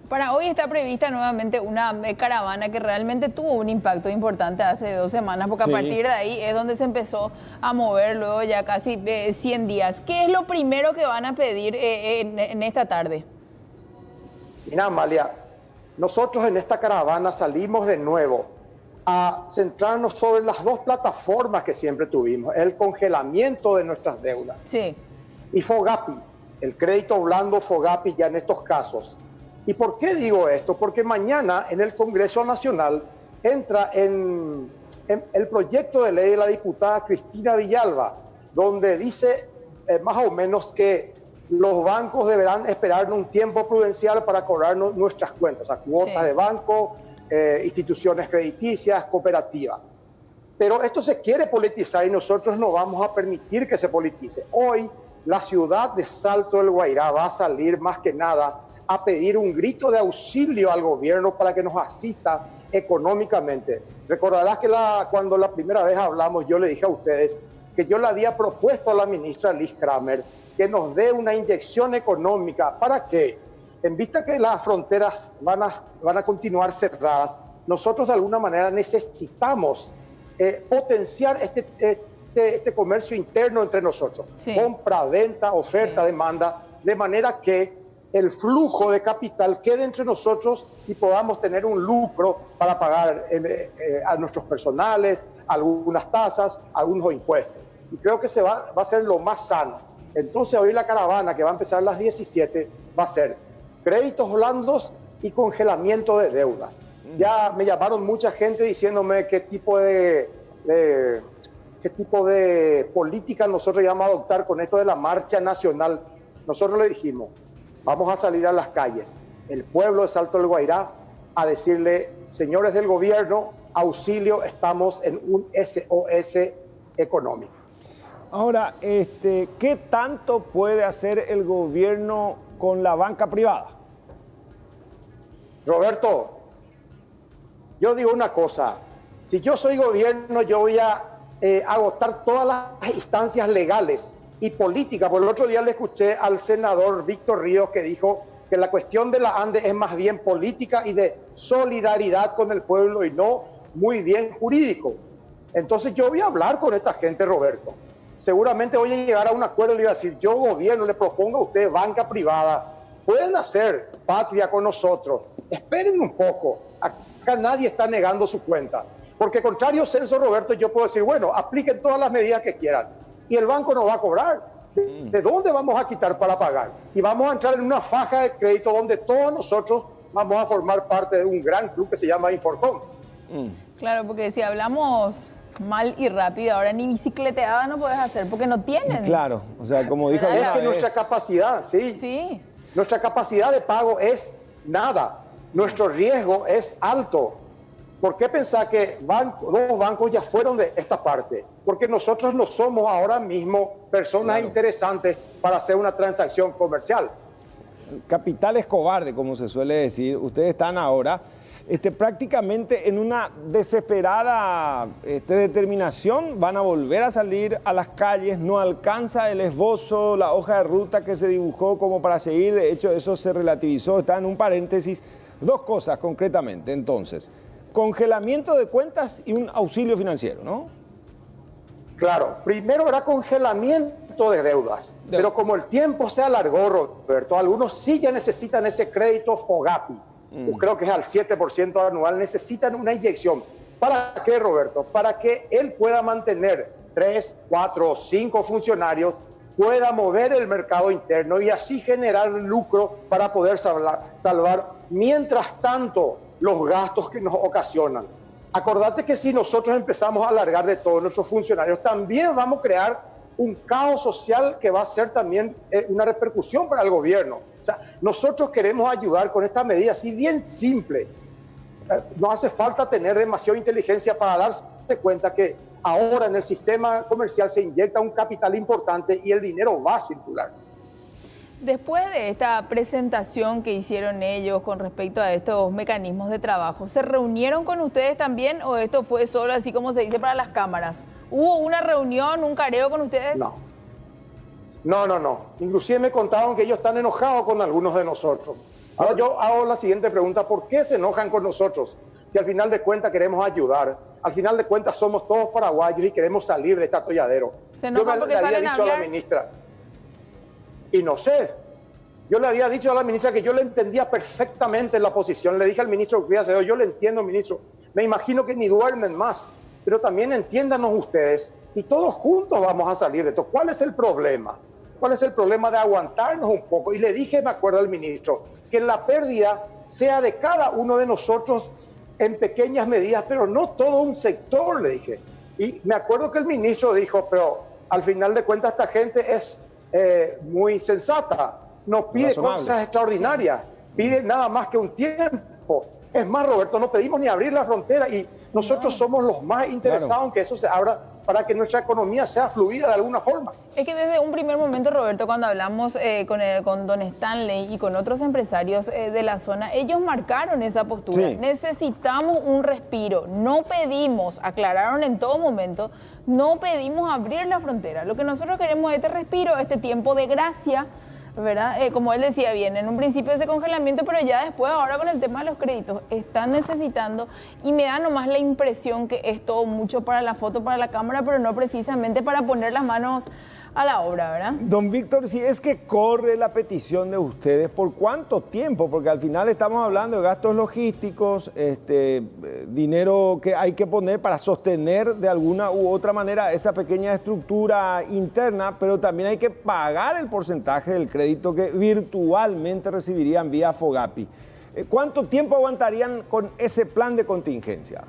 Para hoy está prevista nuevamente una caravana que realmente tuvo un impacto importante hace 2 semanas, porque a partir de ahí es donde se empezó a mover luego ya casi 100 días. ¿Qué es lo primero que van a pedir en esta tarde? Mira, Amalia, nosotros en esta caravana salimos de nuevo a centrarnos sobre las 2 plataformas que siempre tuvimos, el congelamiento de nuestras deudas. Sí. Y FOGAPI, el crédito blando FOGAPI ya en estos casos. ¿Y por qué digo esto? Porque mañana en el Congreso Nacional entra en el proyecto de ley de la diputada Cristina Villalba, donde dice más o menos que los bancos deberán esperar un tiempo prudencial para cobrar nuestras cuentas, a cuotas de banco, instituciones crediticias, cooperativas. Pero esto se quiere politizar y nosotros no vamos a permitir que se politice. Hoy la ciudad de Salto del Guairá va a salir más que nada a pedir un grito de auxilio al gobierno para que nos asista económicamente. Recordarás que cuando la primera vez hablamos, yo le dije a ustedes que yo le había propuesto a la ministra Liz Kramer que nos dé una inyección económica. ¿Para qué? En vista que las fronteras van a continuar cerradas, nosotros de alguna manera necesitamos potenciar este comercio interno entre nosotros. Sí. Compra, venta, oferta, demanda, de manera que el flujo de capital quede entre nosotros y podamos tener un lucro para pagar a nuestros personales, algunas tasas, algunos impuestos. Y creo que va a ser lo más sano. Entonces hoy la caravana, que va a empezar a las 17, va a ser créditos blandos y congelamiento de deudas. Ya me llamaron mucha gente diciéndome qué tipo de política nosotros íbamos a adoptar con esto de la marcha nacional. Nosotros le dijimos, vamos a salir a las calles, el pueblo de Salto del Guairá, a decirle, señores del gobierno, auxilio, estamos en un SOS económico. Ahora, ¿qué tanto puede hacer el gobierno con la banca privada? Roberto, yo digo una cosa, si yo soy gobierno, yo voy a agotar todas las instancias legales y políticas. Por el otro día le escuché al senador Víctor Ríos que dijo que la cuestión de la ANDE es más bien política y de solidaridad con el pueblo y no muy bien jurídico. Entonces yo voy a hablar con esta gente, Roberto. Seguramente voy a llegar a un acuerdo y le voy a decir, yo gobierno le propongo a ustedes banca privada, pueden hacer patria con nosotros, esperen un poco, acá nadie está negando su cuenta, porque contrario censo, Roberto, yo puedo decir, bueno, apliquen todas las medidas que quieran y el banco no va a cobrar. ¿De dónde vamos a quitar para pagar? Y vamos a entrar en una faja de crédito donde todos nosotros vamos a formar parte de un gran club que se llama Inforcom. Claro, porque si hablamos mal y rápido, ahora ni bicicleteada no puedes hacer porque no tienen. Claro, o sea, como dijo es que nuestra capacidad, sí, nuestra capacidad de pago es nada, nuestro riesgo es alto. ¿Por qué pensar que dos bancos ya fueron de esta parte? Porque nosotros no somos ahora mismo personas interesantes para hacer una transacción comercial. El capital es cobarde, como se suele decir. Ustedes están ahora prácticamente en una desesperada determinación. Van a volver a salir a las calles. No alcanza el esbozo, la hoja de ruta que se dibujó como para seguir. De hecho, eso se relativizó. Está en un paréntesis. 2 cosas concretamente, entonces. Congelamiento de cuentas y un auxilio financiero, ¿no? Claro, primero era congelamiento de deudas, pero como el tiempo se alargó, Roberto, algunos sí ya necesitan ese crédito FOGAPI, yo creo que es al 7% anual, necesitan una inyección. ¿Para qué, Roberto? Para que él pueda mantener 3, 4, 5 funcionarios, pueda mover el mercado interno y así generar lucro para poder salvar, mientras tanto, los gastos que nos ocasionan. Acordate que si nosotros empezamos a alargar de todos nuestros funcionarios, también vamos a crear un caos social que va a ser también una repercusión para el gobierno. O sea, nosotros queremos ayudar con esta medida así bien simple. No hace falta tener demasiada inteligencia para darse cuenta que ahora en el sistema comercial se inyecta un capital importante y el dinero va a circular. Después de esta presentación que hicieron ellos con respecto a estos mecanismos de trabajo, ¿se reunieron con ustedes también o esto fue solo así como se dice para las cámaras? ¿Hubo una reunión, un careo con ustedes? No. Inclusive me contaron que ellos están enojados con algunos de nosotros. Ahora yo hago la siguiente pregunta: ¿por qué se enojan con nosotros? Si al final de cuentas queremos ayudar, al final de cuentas somos todos paraguayos y queremos salir de este atolladero. ¿Se enojan porque salen a hablar? A la ministra, y no sé, yo le había dicho a la ministra que yo le entendía perfectamente la posición. Le dije al ministro que yo le entiendo, ministro. Me imagino que ni duermen más, pero también entiéndanos ustedes y todos juntos vamos a salir de esto. ¿Cuál es el problema? ¿Cuál es el problema de aguantarnos un poco? Y le dije, me acuerdo al ministro, que la pérdida sea de cada uno de nosotros en pequeñas medidas, pero no todo un sector, le dije. Y me acuerdo que el ministro dijo, pero al final de cuentas esta gente es muy sensata, no pide cosas extraordinarias, pide nada más que un tiempo. Es más, Roberto, no pedimos ni abrir la frontera y nosotros somos los más interesados en que eso se abra para que nuestra economía sea fluida de alguna forma. Es que desde un primer momento, Roberto, cuando hablamos con don Stanley y con otros empresarios de la zona, ellos marcaron esa postura. Sí. Necesitamos un respiro. No pedimos, aclararon en todo momento, no pedimos abrir la frontera. Lo que nosotros queremos es este respiro, este tiempo de gracia, ¿verdad? Como él decía bien, en un principio ese congelamiento, pero ya después, ahora con el tema de los créditos, están necesitando, y me da nomás la impresión que es todo mucho para la foto, para la cámara, pero no precisamente para poner las manos a la obra, ¿verdad? Don Víctor, si es que corre la petición de ustedes, ¿por cuánto tiempo? Porque al final estamos hablando de gastos logísticos, dinero que hay que poner para sostener de alguna u otra manera esa pequeña estructura interna, pero también hay que pagar el porcentaje del crédito que virtualmente recibirían vía Fogapi. ¿Cuánto tiempo aguantarían con ese plan de contingencia?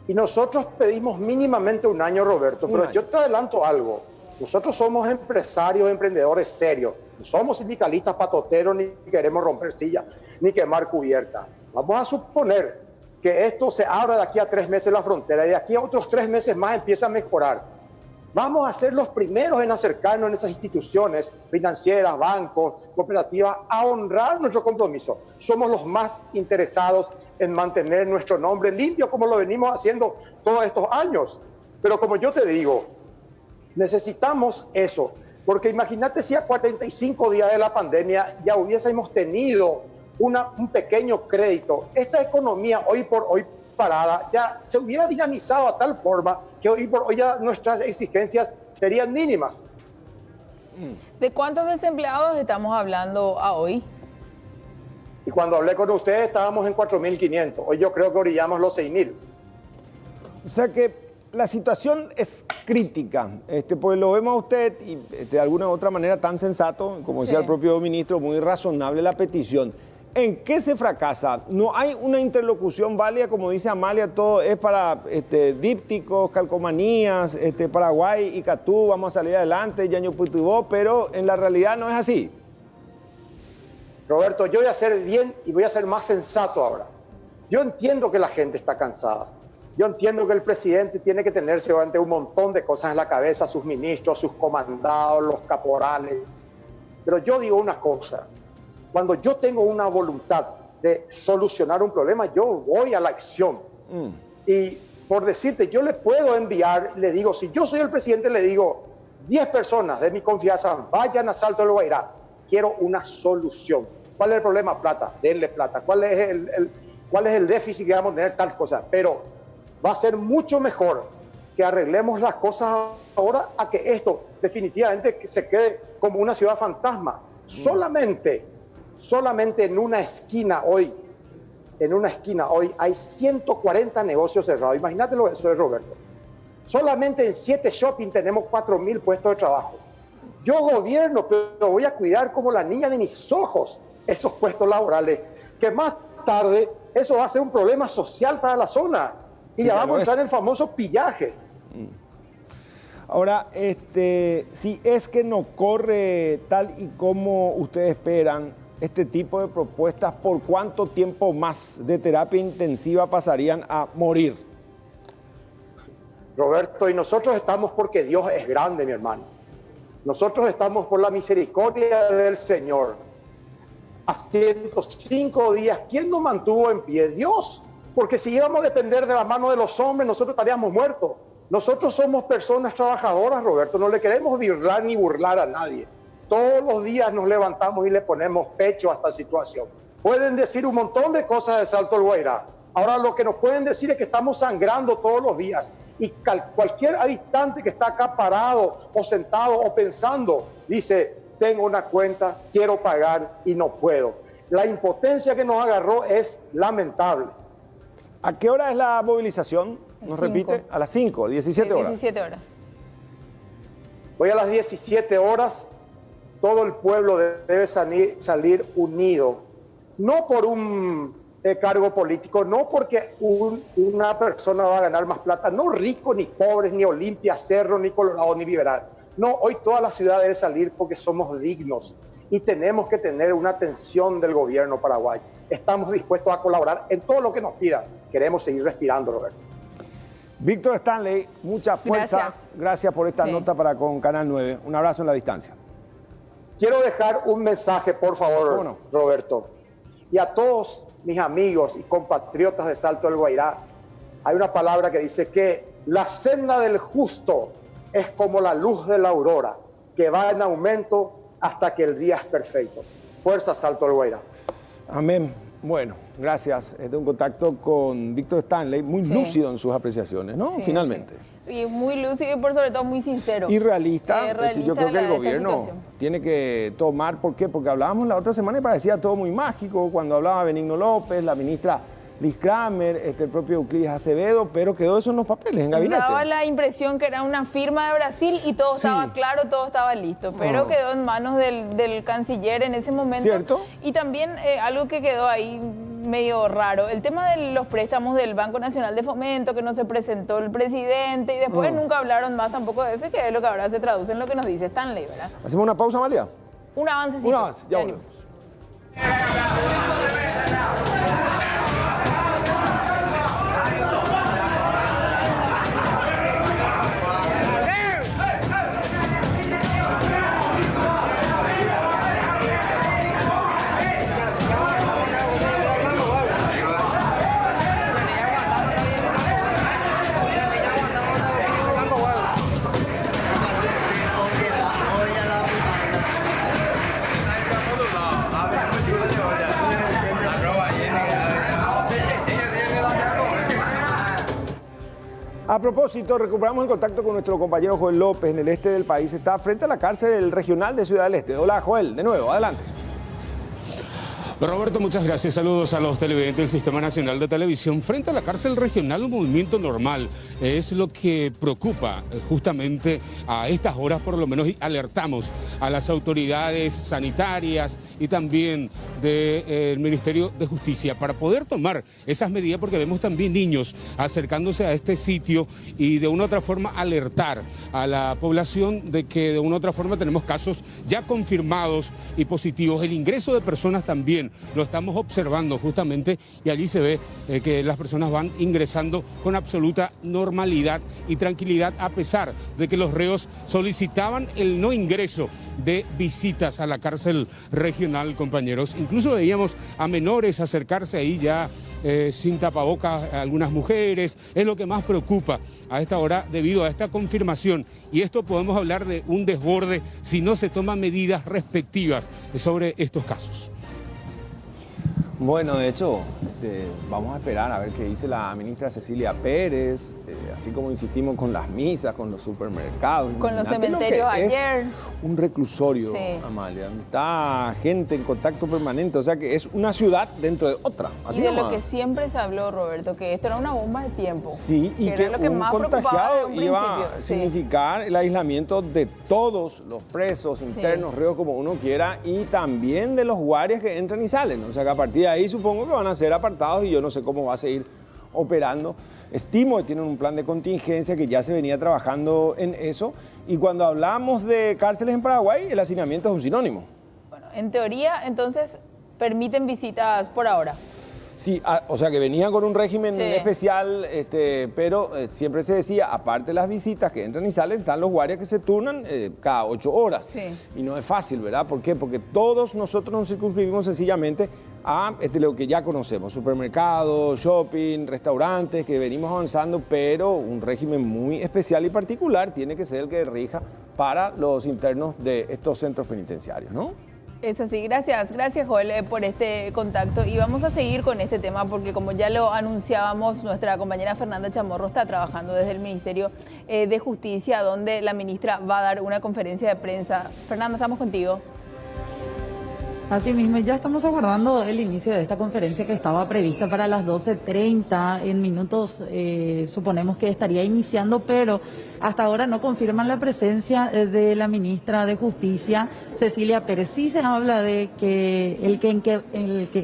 Y nosotros pedimos mínimamente un año, Roberto, pero yo te adelanto algo. Nosotros somos empresarios, emprendedores serios. No somos sindicalistas patoteros, ni queremos romper sillas, ni quemar cubiertas. Vamos a suponer que esto se abra de aquí a 3 meses la frontera y de aquí a otros 3 meses más empieza a mejorar. Vamos a ser los primeros en acercarnos a esas instituciones financieras, bancos, cooperativas, a honrar nuestro compromiso. Somos los más interesados en mantener nuestro nombre limpio, como lo venimos haciendo todos estos años. Pero como yo te digo, necesitamos eso, porque imagínate si a 45 días de la pandemia ya hubiésemos tenido un pequeño crédito. Esta economía hoy por hoy parada ya se hubiera dinamizado a tal forma que hoy por hoy ya nuestras exigencias serían mínimas. ¿De cuántos desempleados estamos hablando a hoy? Y cuando hablé con ustedes estábamos en 4.500. Hoy yo creo que orillamos los 6.000. O sea que la situación es crítica, pues lo vemos a usted y de alguna u otra manera tan sensato, como decía el propio ministro, muy razonable la petición. ¿En qué se fracasa? No hay una interlocución válida, como dice Amalia, todo es para dípticos, calcomanías, Paraguay y Catú, vamos a salir adelante, Yaño Putibó, pero en la realidad no es así. Roberto, yo voy a ser bien y voy a ser más sensato ahora. Yo entiendo que la gente está cansada. Yo entiendo que el presidente tiene que tenerse ante un montón de cosas en la cabeza, sus ministros, sus comandados, los caporales. Pero yo digo una cosa, cuando yo tengo una voluntad de solucionar un problema, yo voy a la acción. Y por decirte, yo le puedo enviar, le digo, si yo soy el presidente, le digo, 10 personas de mi confianza, vayan a Salto del Guairá, quiero una solución. ¿Cuál es el problema? Plata, denle plata. ¿Cuál es el déficit que vamos a tener? Tal cosa. Pero va a ser mucho mejor que arreglemos las cosas ahora a que esto definitivamente se quede como una ciudad fantasma. Solamente en una esquina hoy hay 140 negocios cerrados. Imagínate lo que eso es, Roberto. Solamente en 7 shopping tenemos 4.000 puestos de trabajo. Yo gobierno, pero voy a cuidar como la niña de mis ojos esos puestos laborales, que más tarde eso va a ser un problema social para la zona. Y ya vamos a entrar en el famoso pillaje. Ahora, si es que no corre tal y como ustedes esperan este tipo de propuestas, ¿por cuánto tiempo más de terapia intensiva pasarían a morir? Roberto, y nosotros estamos porque Dios es grande, mi hermano. Nosotros estamos por la misericordia del Señor. A 105 días, ¿quién nos mantuvo en pie? Dios. Porque si íbamos a depender de la mano de los hombres, nosotros estaríamos muertos. Nosotros somos personas trabajadoras, Roberto. No le queremos birrar ni burlar a nadie. Todos los días nos levantamos y le ponemos pecho a esta situación. Pueden decir un montón de cosas de Salto del Guairá. Ahora lo que nos pueden decir es que estamos sangrando todos los días. Y cualquier habitante que está acá parado o sentado o pensando, dice, tengo una cuenta, quiero pagar y no puedo. La impotencia que nos agarró es lamentable. ¿A qué hora es la movilización? ¿Nos repite? A las 5, 17 horas. 17 horas. Hoy a las 17 horas, todo el pueblo debe salir unido. No por un cargo político, no porque una persona va a ganar más plata, no rico, ni pobres, ni Olimpia, Cerro, ni Colorado, ni Liberal. No, hoy toda la ciudad debe salir porque somos dignos y tenemos que tener una atención del gobierno paraguayo. Estamos dispuestos a colaborar en todo lo que nos pidan. Queremos seguir respirando, Roberto. Víctor Stanley, mucha fuerza. Gracias por esta nota para con Canal 9. Un abrazo en la distancia. Quiero dejar un mensaje, por favor, Roberto. Y a todos mis amigos y compatriotas de Salto del Guairá, hay una palabra que dice que la senda del justo es como la luz de la aurora, que va en aumento hasta que el día es perfecto. Fuerza, Salto del Guairá. Amén. Bueno, gracias. Este es un contacto con Víctor Stanley, muy lúcido en sus apreciaciones, ¿no? Sí, finalmente. Sí. Y muy lúcido y por sobre todo muy sincero. Y realista. Yo creo que el de gobierno tiene que tomar, ¿por qué? Porque hablábamos la otra semana y parecía todo muy mágico, cuando hablaba Benigno López, la ministra Liz Kramer, el propio Euclides Acevedo, pero quedó eso en los papeles, en gabinete. Daba la impresión que era una firma de Brasil y todo estaba claro, todo estaba listo, pero quedó en manos del canciller en ese momento. ¿Cierto? Y también algo que quedó ahí medio raro, el tema de los préstamos del Banco Nacional de Fomento, que no se presentó el presidente y después nunca hablaron más tampoco de eso, y que es lo que ahora se traduce en lo que nos dice Stanley, ¿verdad? ¿Hacemos una pausa, Amalia? Un avance, Un avance, ya volvemos. A propósito, recuperamos el contacto con nuestro compañero Joel López en el este del país. Está frente a la cárcel regional de Ciudad del Este. Hola, Joel, de nuevo, adelante. Roberto, muchas gracias. Saludos a los televidentes del Sistema Nacional de Televisión. Frente a la cárcel regional, un movimiento normal es lo que preocupa justamente a estas horas, por lo menos, y alertamos a las autoridades sanitarias y también del Ministerio de Justicia para poder tomar esas medidas, porque vemos también niños acercándose a este sitio y de una u otra forma alertar a la población de que de una u otra forma tenemos casos ya confirmados y positivos. El ingreso de personas también lo estamos observando justamente y allí se ve que las personas van ingresando con absoluta normalidad y tranquilidad, a pesar de que los reos solicitaban el no ingreso de visitas a la cárcel regional, compañeros. Incluso veíamos a menores acercarse ahí ya sin tapabocas, algunas mujeres. Es lo que más preocupa a esta hora debido a esta confirmación. Y esto podemos hablar de un desborde si no se toman medidas respectivas sobre estos casos. Bueno, de hecho, vamos a esperar a ver qué dice la ministra Cecilia Pérez, así como insistimos con las misas, con los supermercados. Con los cementerios ayer. Un reclusorio, Amalia, donde está gente en contacto permanente, o sea que es una ciudad dentro de otra. Así y de lo que siempre se habló, Roberto, que esto era una bomba de tiempo. Sí, y que era lo que un más contagiado iba a sí. significar el aislamiento de todos los presos, internos, reos, como uno quiera, y también de los guardias que entran y salen. O sea que a partir de ahí supongo que van a ser apartados y yo no sé cómo va a seguir operando estimo que tienen un plan de contingencia que ya se venía trabajando en eso. Y cuando hablamos de cárceles en Paraguay, el hacinamiento es un sinónimo. Bueno, en teoría, entonces, permiten visitas por ahora. Sí, o sea que venían con un régimen especial, pero siempre se decía, aparte de las visitas que entran y salen, están los guardias que se turnan cada 8 horas. Sí. Y no es fácil, ¿verdad? ¿Por qué? Porque todos nosotros nos circunscribimos sencillamente a lo que ya conocemos, supermercados, shopping, restaurantes, que venimos avanzando, pero un régimen muy especial y particular tiene que ser el que rija para los internos de estos centros penitenciarios, ¿no? Es así, gracias Joel por este contacto y vamos a seguir con este tema porque como ya lo anunciábamos, nuestra compañera Fernanda Chamorro está trabajando desde el Ministerio de Justicia donde la ministra va a dar una conferencia de prensa. Fernanda, estamos contigo. Así mismo, ya estamos aguardando el inicio de esta conferencia que estaba prevista para las 12:30. En minutos suponemos que estaría iniciando, pero hasta ahora no confirman la presencia de la ministra de Justicia, Cecilia Pérez. Sí se habla de que el que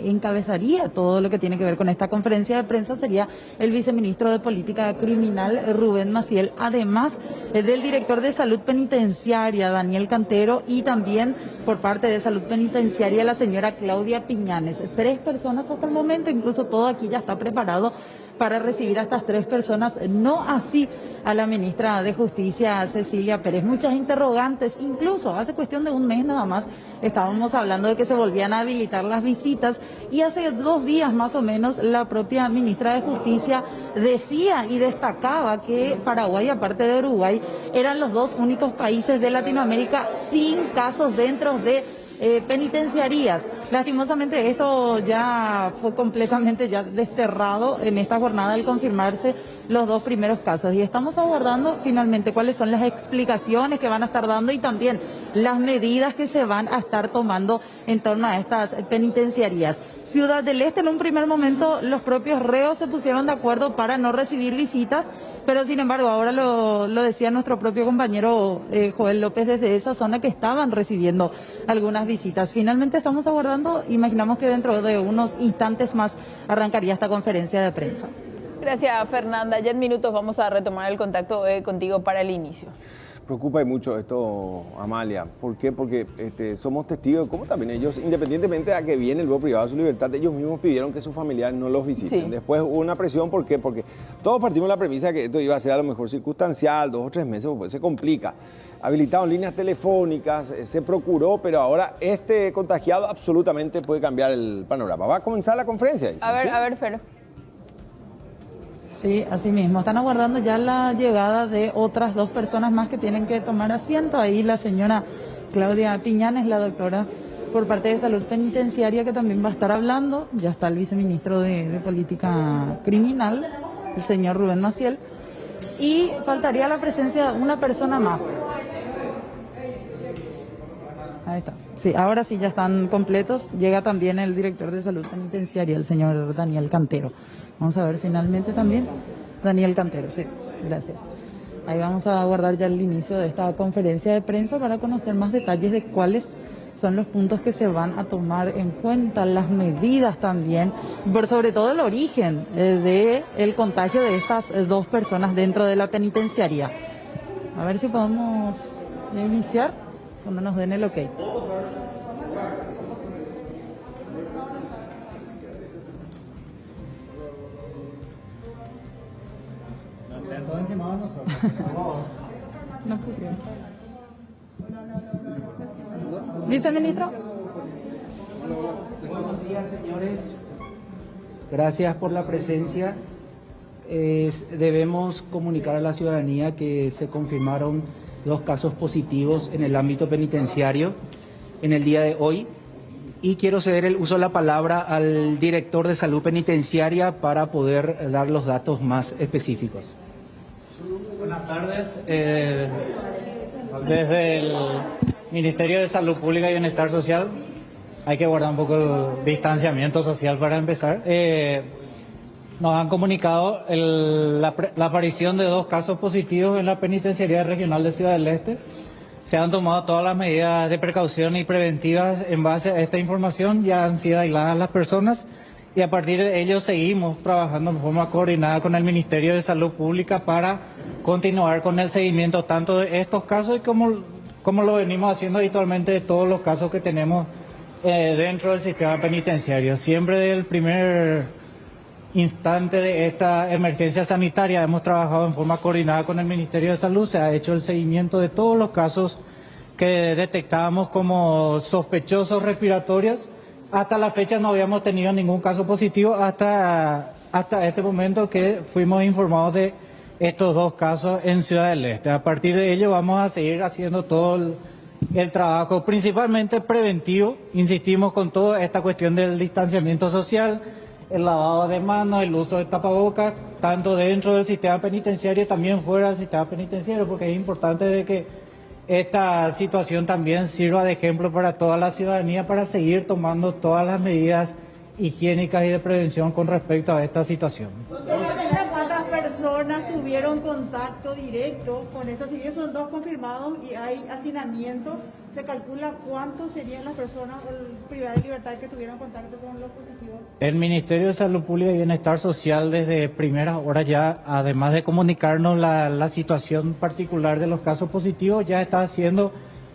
encabezaría todo lo que tiene que ver con esta conferencia de prensa sería el viceministro de Política Criminal, Rubén Maciel, además del director de Salud Penitenciaria, Daniel Cantero, y también por parte de Salud Penitenciaria la señora Claudia Piñanes. 3 personas hasta el momento, incluso todo aquí ya está preparado para recibir a estas 3 personas, no así a la ministra de Justicia, Cecilia Pérez. Muchas interrogantes, incluso hace cuestión de un mes nada más estábamos hablando de que se volvían a habilitar las visitas y hace 2 días más o menos la propia ministra de Justicia decía y destacaba que Paraguay, aparte de Uruguay, eran los 2 únicos países de Latinoamérica sin casos dentro de penitenciarías. Lastimosamente esto ya fue completamente ya desterrado en esta jornada al confirmarse los 2 primeros casos y estamos aguardando finalmente cuáles son las explicaciones que van a estar dando y también las medidas que se van a estar tomando en torno a estas penitenciarías. Ciudad del Este, en un primer momento los propios reos se pusieron de acuerdo para no recibir visitas, pero sin embargo ahora lo decía nuestro propio compañero Joel López desde esa zona que estaban recibiendo algunas visitas. Finalmente estamos aguardando, imaginamos que dentro de unos instantes más arrancaría esta conferencia de prensa. Gracias Fernanda, ya en minutos vamos a retomar el contacto contigo para el inicio. Preocupa mucho esto, Amalia. ¿Por qué? Porque somos testigos de cómo también ellos, independientemente de que viene el vuelo privado de su libertad, ellos mismos pidieron que sus familiares no los visiten. Sí. Después hubo una presión, ¿por qué? Porque todos partimos de la premisa de que esto iba a ser a lo mejor circunstancial, 2 o 3 meses, pues se complica. Habilitaron líneas telefónicas, se procuró, pero ahora este contagiado absolutamente puede cambiar el panorama. Va a comenzar la conferencia. Dicen, a ver, Fer. Sí, así mismo. Están aguardando ya la llegada de otras 2 personas más que tienen que tomar asiento. Ahí la señora Claudia Piñanes, la doctora por parte de Salud Penitenciaria, que también va a estar hablando. Ya está el viceministro de Política Criminal, el señor Rubén Maciel. Y faltaría la presencia de una persona más. Ahí está. Sí, ahora sí ya están completos. Llega también el director de Salud Penitenciaria, el señor Daniel Cantero. Vamos a ver finalmente también. Daniel Cantero, sí, gracias. Ahí vamos a aguardar ya el inicio de esta conferencia de prensa para conocer más detalles de cuáles son los puntos que se van a tomar en cuenta, las medidas también, pero sobre todo el origen del contagio de estas 2 personas dentro de la penitenciaría. A ver si podemos iniciar cuando nos den el ok. Todo encima de nosotros. No pusieron. Viceministro. Buenos días, señores. Gracias por la presencia. Debemos comunicar a la ciudadanía que se confirmaron 2 casos positivos en el ámbito penitenciario en el día de hoy. Y quiero ceder el uso de la palabra al director de Salud Penitenciaria para poder dar los datos más específicos. Buenas tardes. Desde el Ministerio de Salud Pública y Bienestar Social hay que guardar un poco el distanciamiento social para empezar. Nos han comunicado la aparición de 2 casos positivos en la Penitenciaría Regional de Ciudad del Este. Se han tomado todas las medidas de precaución y preventivas en base a esta información. Ya han sido aisladas las personas y a partir de ello seguimos trabajando en forma coordinada con el Ministerio de Salud Pública para continuar con el seguimiento tanto de estos casos y como lo venimos haciendo habitualmente de todos los casos que tenemos dentro del sistema penitenciario. Siempre desde el primer instante de esta emergencia sanitaria hemos trabajado en forma coordinada con el Ministerio de Salud, se ha hecho el seguimiento de todos los casos que detectábamos como sospechosos respiratorios. Hasta la fecha no habíamos tenido ningún caso positivo hasta este momento que fuimos informados de estos 2 casos en Ciudad del Este. A partir de ello vamos a seguir haciendo todo el trabajo, principalmente preventivo, insistimos con toda esta cuestión del distanciamiento social, el lavado de manos, el uso de tapabocas, tanto dentro del sistema penitenciario y también fuera del sistema penitenciario, porque es importante de que esta situación también sirva de ejemplo para toda la ciudadanía para seguir tomando todas las medidas higiénicas y de prevención con respecto a esta situación. ¿Cuántas personas tuvieron contacto directo con esto? Si bien son 2 confirmados y hay hacinamiento, ¿se calcula cuántos serían las personas privadas de libertad que tuvieron contacto con los positivos? El Ministerio de Salud Pública y Bienestar Social desde primeras horas ya, además de comunicarnos la situación particular de los casos positivos, ya está haciendo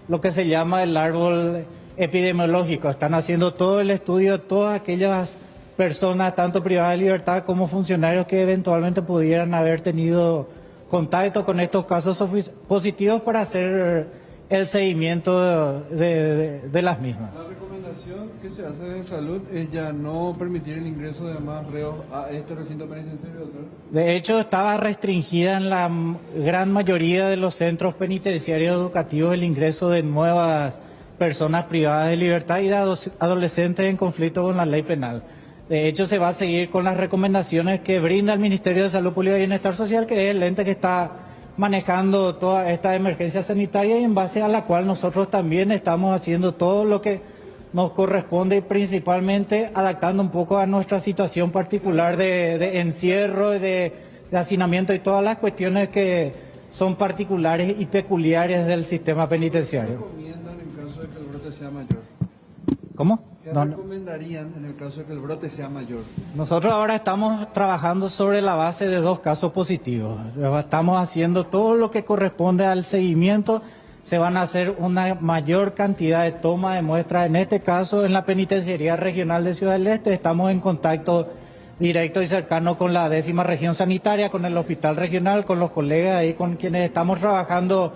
lo que se llama el árbol epidemiológico. Están haciendo todo el estudio de todas aquellas personas, tanto privadas de libertad como funcionarios que eventualmente pudieran haber tenido contacto con estos casos positivos para hacer el seguimiento de las mismas. La recomendación que se hace de salud es ya no permitir el ingreso de más reos a este recinto penitenciario, doctor. De hecho, estaba restringida en la gran mayoría de los centros penitenciarios educativos el ingreso de nuevas personas privadas de libertad y de adolescentes en conflicto con la ley penal. De hecho, se va a seguir con las recomendaciones que brinda el Ministerio de Salud Pública y Bienestar Social, que es el ente que está manejando toda esta emergencia sanitaria y en base a la cual nosotros también estamos haciendo todo lo que nos corresponde y principalmente adaptando un poco a nuestra situación particular de encierro, de hacinamiento y todas las cuestiones que son particulares y peculiares del sistema penitenciario. ¿Qué recomiendan en caso de que el brote sea mayor? ¿Cómo? ¿Qué recomendarían en el caso de que el brote sea mayor? Nosotros ahora estamos trabajando sobre la base de 2 casos positivos. Estamos haciendo todo lo que corresponde al seguimiento. Se van a hacer una mayor cantidad de toma de muestras. En este caso, en la Penitenciaría Regional de Ciudad del Este, estamos en contacto directo y cercano con la 10ª Región Sanitaria, con el Hospital Regional, con los colegas ahí con quienes estamos trabajando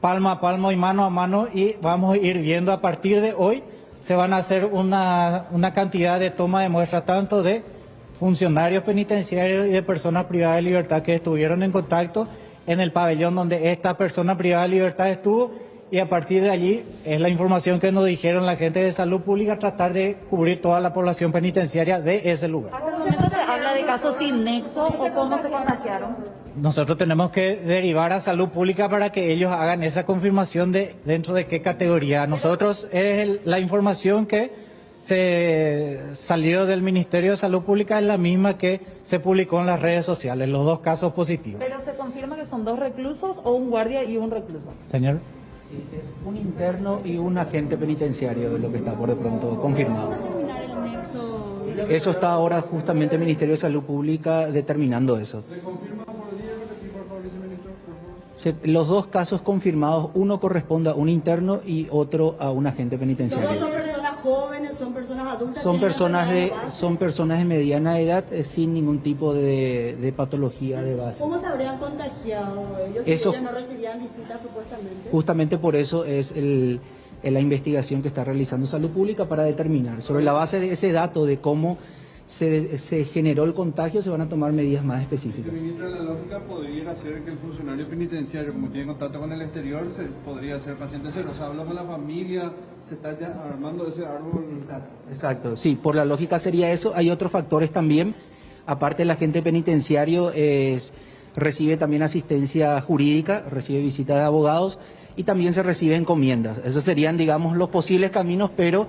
palmo a palmo y mano a mano y vamos a ir viendo a partir de hoy. Se van a hacer una cantidad de toma de muestras tanto de funcionarios penitenciarios y de personas privadas de libertad que estuvieron en contacto en el pabellón donde esta persona privada de libertad estuvo y a partir de allí es la información que nos dijeron la gente de salud pública, tratar de cubrir toda la población penitenciaria de ese lugar. ¿Hasta el momento se habla de casos sin nexo o cómo se contagiaron? Nosotros tenemos que derivar a salud pública para que ellos hagan esa confirmación de dentro de qué categoría. Nosotros la información que se salió del Ministerio de Salud Pública es la misma que se publicó en las redes sociales, los 2 casos positivos. ¿Pero se confirma que son 2 reclusos o un guardia y un recluso? Señor. Sí, es un interno y un agente penitenciario de lo que está por de pronto confirmado. Eso está ahora justamente el Ministerio de Salud Pública determinando eso. ¿Se confirma por día? Repetir, por favor, viceministro, por favor. Los 2 casos confirmados, uno corresponde a un interno y otro a un agente penitenciario. ¿Son personas jóvenes, son personas adultas? Son personas de mediana edad sin ningún tipo de patología de base. ¿Cómo se habrían contagiado ellos si ellos no recibían visitas supuestamente? Justamente por eso es la investigación que está realizando Salud Pública para determinar. Sobre la base de ese dato de cómo se generó el contagio, se van a tomar medidas más específicas. Ministro, la lógica podría ser que el funcionario penitenciario, como tiene contacto con el exterior, podría ser paciente cero. O sea, habla con la familia, se está ya armando ese árbol. Exacto, sí, por la lógica sería eso. Hay otros factores también. Aparte, el agente penitenciario recibe también asistencia jurídica, recibe visita de abogados y también se recibe encomiendas. Esos serían, digamos, los posibles caminos, pero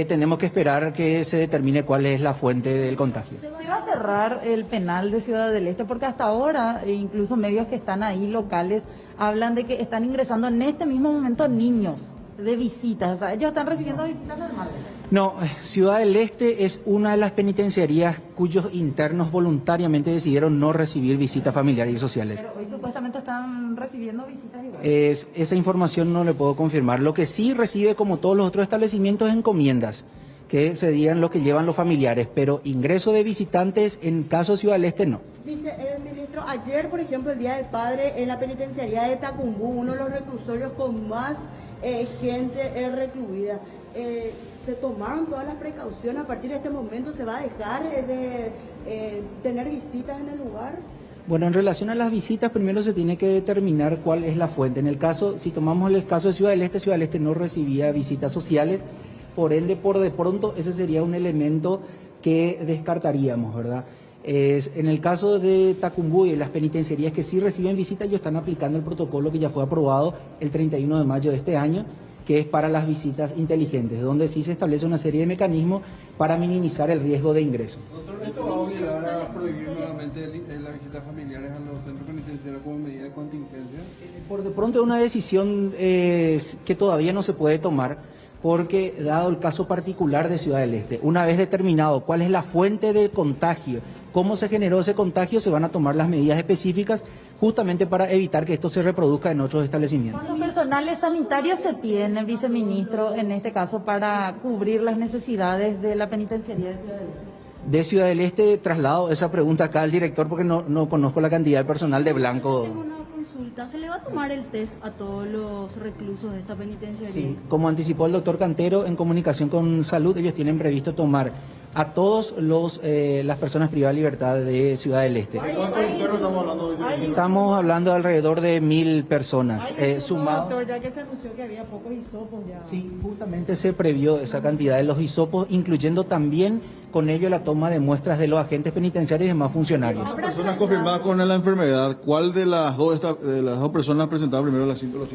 tenemos que esperar que se determine cuál es la fuente del contagio. ¿Se va a cerrar el penal de Ciudad del Este? Porque hasta ahora, incluso medios que están ahí locales, hablan de que están ingresando en este mismo momento niños de visitas. O sea, ellos están recibiendo visitas normales. No, Ciudad del Este es una de las penitenciarías cuyos internos voluntariamente decidieron no recibir visitas familiares y sociales. Pero hoy supuestamente están recibiendo visitas igual. Esa información no le puedo confirmar. Lo que sí recibe, como todos los otros establecimientos, es encomiendas, que serían lo que llevan los familiares, pero ingreso de visitantes en caso de Ciudad del Este no. Dice el ministro, ayer, por ejemplo, el Día del Padre, en la penitenciaría de Tacumbú, uno de los reclusorios con más gente recluida. Se tomaron todas las precauciones. A partir de este momento se va a dejar de tener visitas en el lugar. Bueno, en relación a las visitas, primero se tiene que determinar cuál es la fuente. En el caso, si tomamos el caso de Ciudad del Este no recibía visitas sociales, por ende, por de pronto, ese sería un elemento que descartaríamos, ¿verdad? En el caso de Tacumbú y las penitenciarías que sí reciben visitas, ellos están aplicando el protocolo que ya fue aprobado el 31 de mayo de este año, que es para las visitas inteligentes, donde sí se establece una serie de mecanismos para minimizar el riesgo de ingreso. Doctor, ¿esto va a obligar a prohibir nuevamente las visitas familiares a los centros penitenciarios como medida de contingencia? Por de pronto es una decisión que todavía no se puede tomar, porque dado el caso particular de Ciudad del Este, una vez determinado cuál es la fuente del contagio, cómo se generó ese contagio, se van a tomar las medidas específicas justamente para evitar que esto se reproduzca en otros establecimientos. ¿Cuántos personales sanitarios se tienen, viceministro, en este caso para cubrir las necesidades de la penitenciaría de Ciudad del Este? De Ciudad del Este traslado esa pregunta acá al director porque no conozco la cantidad de personal de Blanco. Tengo una consulta. ¿Se le va a tomar el test a todos los reclusos de esta penitenciaría? Sí, como anticipó el doctor Cantero, en comunicación con Salud, ellos tienen previsto tomar a todos las personas privadas de libertad de Ciudad del Este. Estamos hablando de alrededor de 1.000 personas. Sumado. Doctor, ya que se anunció que había pocos hisopos ya. Sí, justamente se previó esa cantidad de los hisopos, incluyendo también con ello la toma de muestras de los agentes penitenciarios y demás funcionarios. Las personas confirmadas con la enfermedad, ¿cuál de las dos personas presentaba primero los síntomas?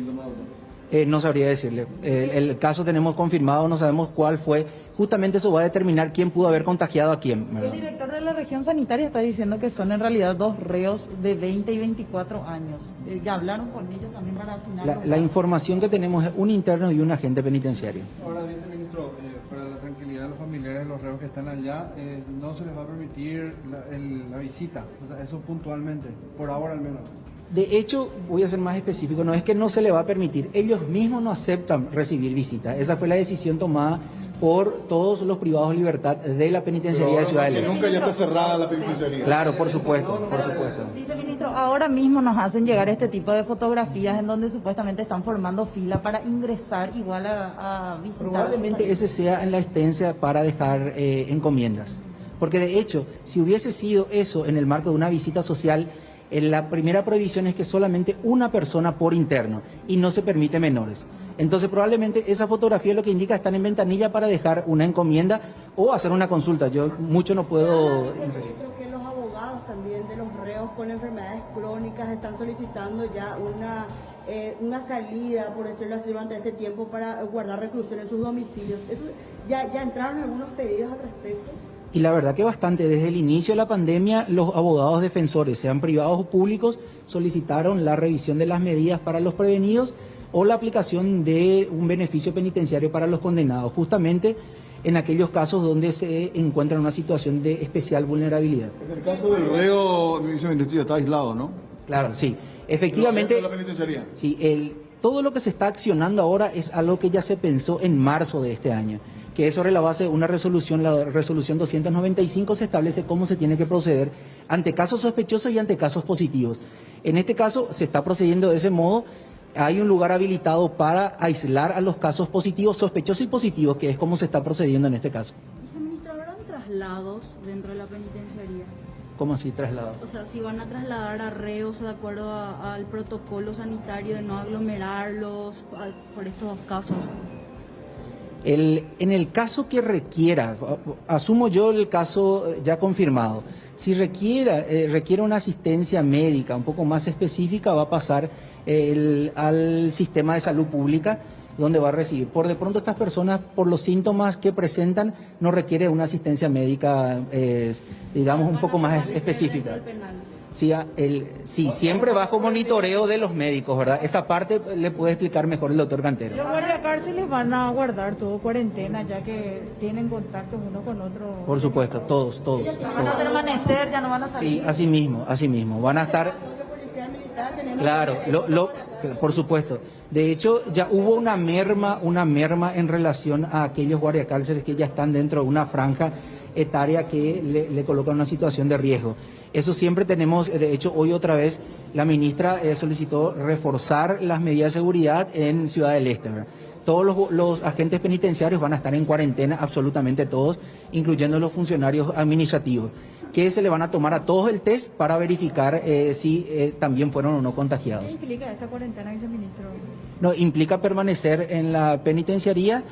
No sabría decirle. El caso tenemos confirmado, no sabemos cuál fue. Justamente eso va a determinar quién pudo haber contagiado a quién, ¿verdad? El director de la región sanitaria está diciendo que son en realidad dos reos de 20 y 24 años. ¿Ya hablaron con ellos también para afinar? La información que tenemos es un interno y un agente penitenciario. Ahora, viceministro, para la tranquilidad de los familiares de los reos que están allá, no se les va a permitir la visita, o sea, eso puntualmente, por ahora al menos. De hecho, voy a ser más específico, no es que no se le va a permitir, ellos mismos no aceptan recibir visitas. Esa fue la decisión tomada por todos los privados de libertad de la penitenciaría de Ciudad del Este. Nunca ya está cerrada la penitenciaría. Claro, por supuesto, por supuesto. Viceministro, ahora mismo nos hacen llegar este tipo de fotografías en donde supuestamente están formando fila para ingresar igual a visitar. Probablemente ese sea en la extensa para dejar encomiendas. Porque de hecho, si hubiese sido eso en el marco de una visita social, la primera prohibición es que solamente una persona por interno y no se permite menores. Entonces probablemente esa fotografía lo que indica están en ventanilla para dejar una encomienda o hacer una consulta. Yo mucho no puedo... Creo que los abogados también de los reos con enfermedades crónicas están solicitando ya una salida, por decirlo así, durante este tiempo para guardar reclusión en sus domicilios. Eso, ya entraron algunos pedidos al respecto. Y la verdad que bastante, desde el inicio de la pandemia, los abogados defensores, sean privados o públicos, solicitaron la revisión de las medidas para los prevenidos o la aplicación de un beneficio penitenciario para los condenados, justamente en aquellos casos donde se encuentra en una situación de especial vulnerabilidad. En el caso del reo, mi viceministro, ya está aislado, ¿no? Claro, sí. Efectivamente, la penitenciaría. Sí, todo lo que se está accionando ahora es algo que ya se pensó en marzo de este año, que es sobre la base de una resolución, la resolución 295, se establece cómo se tiene que proceder ante casos sospechosos y ante casos positivos. En este caso se está procediendo de ese modo. Hay un lugar habilitado para aislar a los casos positivos, sospechosos y positivos, que es como se está procediendo en este caso. Viceministro, ¿habrán traslados dentro de la penitenciaría? ¿Cómo así traslados? O sea, si van a trasladar a reos de acuerdo al protocolo sanitario de no aglomerarlos por estos dos casos. En el caso que requiera, asumo yo el caso ya confirmado, si requiere una asistencia médica un poco más específica, va a pasar al sistema de salud pública, donde va a recibir. Por de pronto estas personas, por los síntomas que presentan, no requiere una asistencia médica, digamos, un poco más específica. Sí, siempre bajo monitoreo de los médicos, ¿verdad? Esa parte le puede explicar mejor el doctor Cantero. Los guardiacárceles van a guardar todo cuarentena, ya que tienen contactos uno con otro. Por supuesto, todos. Van a permanecer, ya no van a salir. Sí, así mismo. Van a estar... Claro, por supuesto. De hecho, ya hubo una merma en relación a aquellos guardiacárceles que ya están dentro de una franja etaria que le coloca en una situación de riesgo. Eso siempre tenemos, de hecho, hoy otra vez la ministra solicitó reforzar las medidas de seguridad en Ciudad del Este, ¿verdad? Todos los agentes penitenciarios van a estar en cuarentena, absolutamente todos, incluyendo los funcionarios administrativos, que se le van a tomar a todos el test para verificar si también fueron o no contagiados. ¿Qué implica esta cuarentena, viceministro? No, implica permanecer en la penitenciaría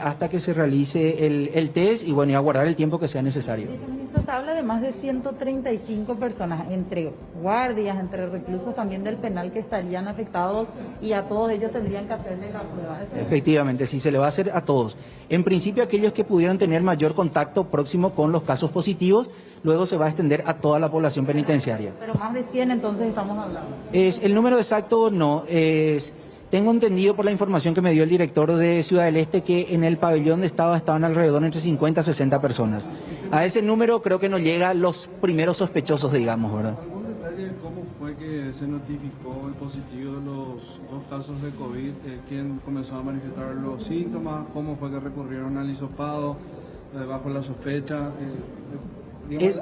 hasta que se realice el test y bueno, y aguardar el tiempo que sea necesario. Viceministro, se habla de más de 135 personas, entre guardias, entre reclusos también del penal que estarían afectados y a todos ellos tendrían que hacerle la prueba. Efectivamente, sí, se le va a hacer a todos. En principio, aquellos que pudieran tener mayor contacto próximo con los casos positivos, luego se va a extender a toda la población penitenciaria. Pero más de 100 entonces estamos hablando. El número exacto no, tengo entendido por la información que me dio el director de Ciudad del Este que en el pabellón de Estado estaban alrededor entre 50 a 60 personas. A ese número creo que no llega los primeros sospechosos, digamos, ¿verdad? ¿Algún detalle de cómo fue que se notificó el positivo de los 2 casos de COVID? ¿Quién comenzó a manifestar los síntomas? ¿Cómo fue que recurrieron al hisopado bajo la sospecha?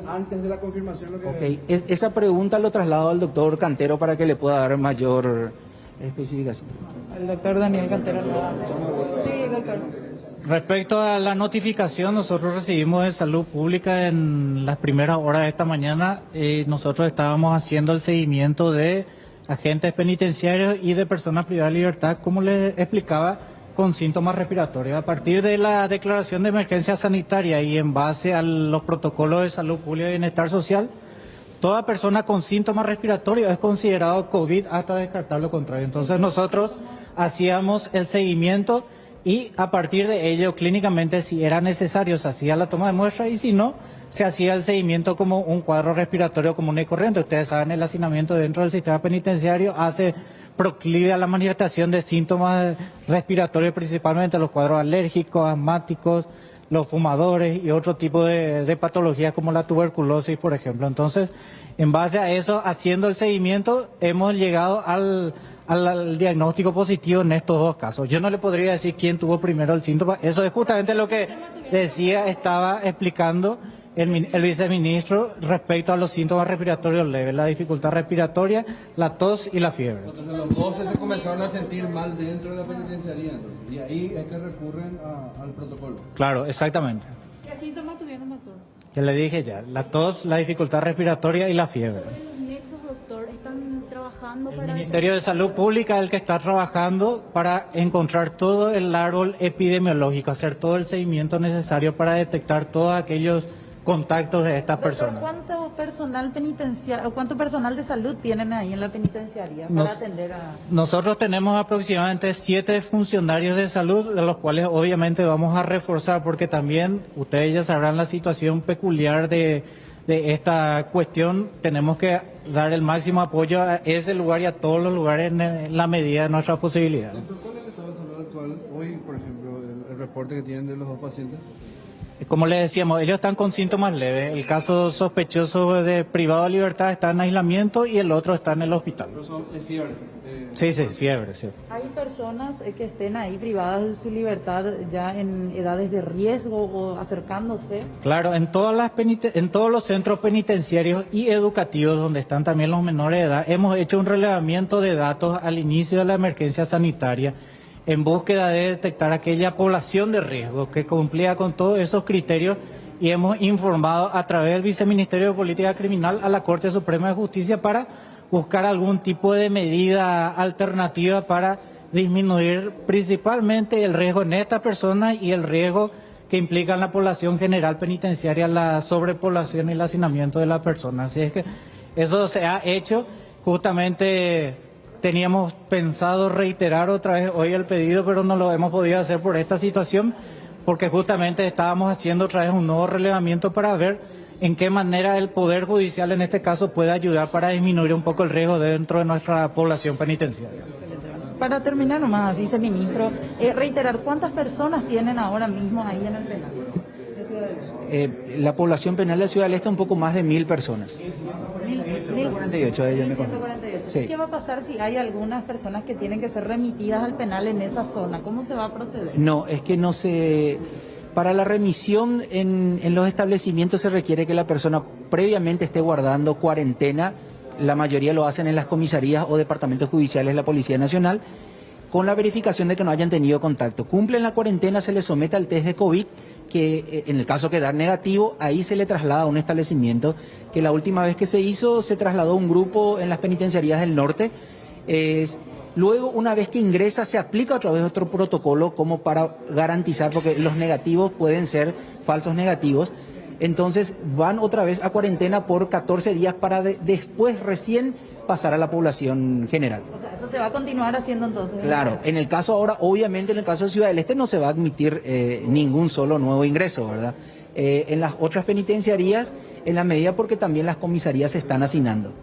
Antes de la confirmación lo que... Okay. Esa pregunta lo traslado al doctor Cantero para que le pueda dar mayor especificación. El doctor Daniel Cantero. Sí, doctor. Respecto a la notificación, nosotros recibimos de Salud Pública en las primeras horas de esta mañana. Nosotros estábamos haciendo el seguimiento de agentes penitenciarios y de personas privadas de libertad, como les explicaba, con síntomas respiratorios. A partir de la declaración de emergencia sanitaria y en base a los protocolos de salud pública y bienestar social, toda persona con síntomas respiratorios es considerado COVID hasta descartar lo contrario. Entonces nosotros hacíamos el seguimiento y a partir de ello clínicamente si era necesario se hacía la toma de muestra y si no se hacía el seguimiento como un cuadro respiratorio común y corriente. Ustedes saben, el hacinamiento dentro del sistema penitenciario hace proclive a la manifestación de síntomas respiratorios, principalmente los cuadros alérgicos, asmáticos, los fumadores y otro tipo de patologías como la tuberculosis, por ejemplo. Entonces, en base a eso, haciendo el seguimiento, hemos llegado al diagnóstico positivo en estos 2 casos. Yo no le podría decir quién tuvo primero el síntoma. Eso es justamente lo que estaba explicando el viceministro respecto a los síntomas respiratorios leves, la dificultad respiratoria, la tos y la fiebre. Entonces los 12 se comenzaron a sentir mal dentro de la penitenciaría, entonces, y ahí es que recurren al protocolo. Claro, exactamente. ¿Qué síntomas tuvieron, doctor? Que le dije ya, la tos, la dificultad respiratoria y la fiebre. ¿Los nexos, doctor, están trabajando El para...? Ministerio de Salud Pública es el que está trabajando para encontrar todo el árbol epidemiológico, hacer todo el seguimiento necesario para detectar todos aquellos contactos de estas personas. ¿Cuánto personal de salud tienen ahí en la penitenciaría para atender a...? Nosotros tenemos aproximadamente 7 funcionarios de salud, de los cuales obviamente vamos a reforzar, porque también ustedes ya sabrán la situación peculiar de esta cuestión. Tenemos que dar el máximo apoyo a ese lugar y a todos los lugares en la medida de nuestras posibilidades. ¿Cuál es el estado de salud actual? Hoy, por ejemplo, el reporte que tienen de los 2 pacientes. Como les decíamos, ellos están con síntomas leves. El caso sospechoso de privado de libertad está en aislamiento y el otro está en el hospital. Pero son de fiebre. Sí, fiebre, sí. ¿Hay personas que estén ahí privadas de su libertad ya en edades de riesgo o acercándose? Claro, en todos los centros penitenciarios y educativos donde están también los menores de edad, hemos hecho un relevamiento de datos al inicio de la emergencia sanitaria en búsqueda de detectar aquella población de riesgo que cumplía con todos esos criterios y hemos informado a través del Viceministerio de Política Criminal a la Corte Suprema de Justicia para buscar algún tipo de medida alternativa para disminuir principalmente el riesgo en estas personas y el riesgo que implica en la población general penitenciaria, la sobrepoblación y el hacinamiento de las personas. Así es que eso se ha hecho. Justamente teníamos pensado reiterar otra vez hoy el pedido, pero no lo hemos podido hacer por esta situación, porque justamente estábamos haciendo otra vez un nuevo relevamiento para ver en qué manera el Poder Judicial en este caso puede ayudar para disminuir un poco el riesgo dentro de nuestra población penitenciaria. Para terminar nomás, viceministro, reiterar, ¿cuántas personas tienen ahora mismo ahí en el penal? La población penal de Ciudad del Este un poco más de 1.000 personas. 1.148 de ellos. 1.148. Sí. ¿Qué va a pasar si hay algunas personas que tienen que ser remitidas al penal en esa zona? ¿Cómo se va a proceder? No, es que no se... Para la remisión en los establecimientos se requiere que la persona previamente esté guardando cuarentena. La mayoría lo hacen en las comisarías o departamentos judiciales de la Policía Nacional, con la verificación de que no hayan tenido contacto. Cumplen la cuarentena, se les somete al test de COVID, que en el caso que da negativo, ahí se le traslada a un establecimiento, que la última vez que se hizo, se trasladó un grupo en las penitenciarías del norte. Luego, una vez que ingresa, se aplica otra vez otro protocolo como para garantizar, porque los negativos pueden ser falsos negativos. Entonces van otra vez a cuarentena por 14 días para después recién pasar a la población general. O sea, eso se va a continuar haciendo entonces. Claro, en el caso ahora, obviamente en el caso de Ciudad del Este no se va a admitir ningún solo nuevo ingreso, ¿verdad? En las otras penitenciarías, en la medida porque también las comisarías se están hacinando.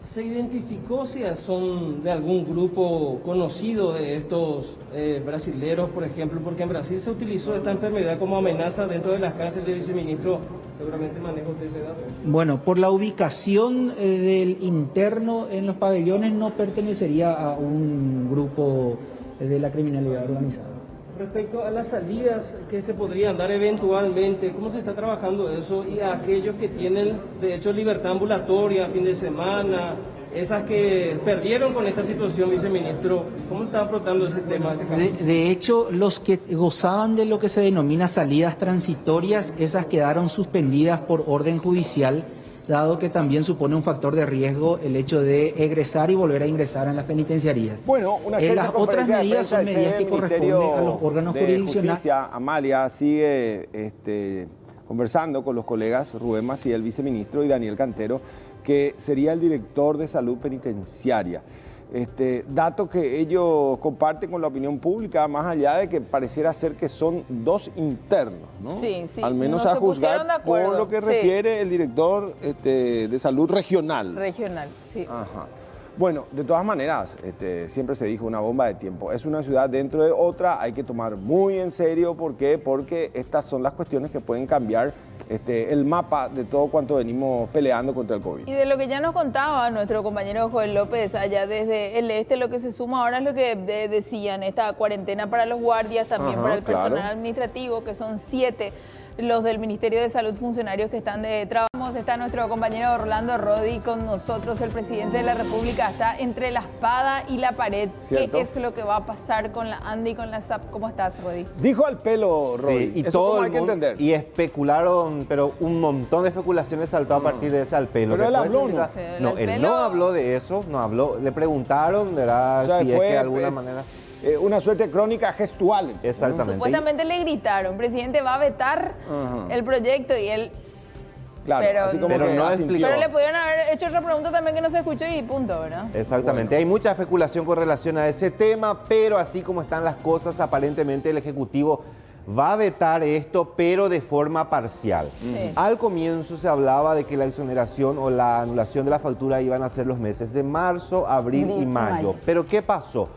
¿Se identificó si son de algún grupo conocido de estos brasileros, por ejemplo? Porque en Brasil se utilizó esta enfermedad como amenaza dentro de las cárceles de viceministro. Seguramente maneja usted ese dato. Bueno, por la ubicación del interno en los pabellones no pertenecería a un grupo de la criminalidad organizada. Respecto a las salidas que se podrían dar eventualmente, ¿cómo se está trabajando eso? Y a aquellos que tienen, de hecho, libertad ambulatoria, fin de semana, esas que perdieron con esta situación, viceministro, ¿cómo está afrontando ese tema? De hecho, los que gozaban de lo que se denomina salidas transitorias, esas quedaron suspendidas por orden judicial, dado que también supone un factor de riesgo el hecho de egresar y volver a ingresar en las penitenciarías. Bueno, las otras medidas son medidas que corresponden a los órganos jurisdiccionales. Justicia, Amalia sigue conversando con los colegas Rubén Maciel, el viceministro, y Daniel Cantero, que sería el director de salud penitenciaria. Dato que ellos comparten con la opinión pública, más allá de que pareciera ser que son dos internos, ¿no? Sí, sí. Al menos no a juzgar por lo que refiere el director de salud regional. Regional, sí. Ajá. Bueno, de todas maneras, siempre se dijo una bomba de tiempo. Es una ciudad dentro de otra, hay que tomar muy en serio. ¿Por qué? Porque estas son las cuestiones que pueden cambiar el mapa de todo cuanto venimos peleando contra el COVID. Y de lo que ya nos contaba nuestro compañero Joel López allá desde el este, lo que se suma ahora es lo que decían, esta cuarentena para los guardias, también para el personal administrativo, que son 7 los del Ministerio de Salud, funcionarios que están de trabajo. Está nuestro compañero Orlando Rodi con nosotros. El presidente de la República está entre la espada y la pared. ¿Cierto? ¿Qué es lo que va a pasar con la ANDI y con la SAP? ¿Cómo estás, Rodi? Dijo al pelo, Rodi. Sí, y eso todo hay que entender. Y especularon, pero un montón de especulaciones saltó a partir de ese al pelo. Pero él habló, ¿no? No, él no habló de eso, no habló. Le preguntaron, ¿verdad? O sea, si es que de alguna manera... una suerte de crónica gestual. Exactamente. Supuestamente le gritaron, presidente va a vetar el proyecto, y él... Claro, pero, así como pero no explicó. Pero le pudieron haber hecho otra pregunta también que no se escuchó y punto, ¿verdad? Exactamente. Bueno. Hay mucha especulación con relación a ese tema, pero así como están las cosas, aparentemente el Ejecutivo va a vetar esto, pero de forma parcial. Sí. Al comienzo se hablaba de que la exoneración o la anulación de la factura iban a ser los meses de marzo, abril y mayo. Pero ¿qué pasó?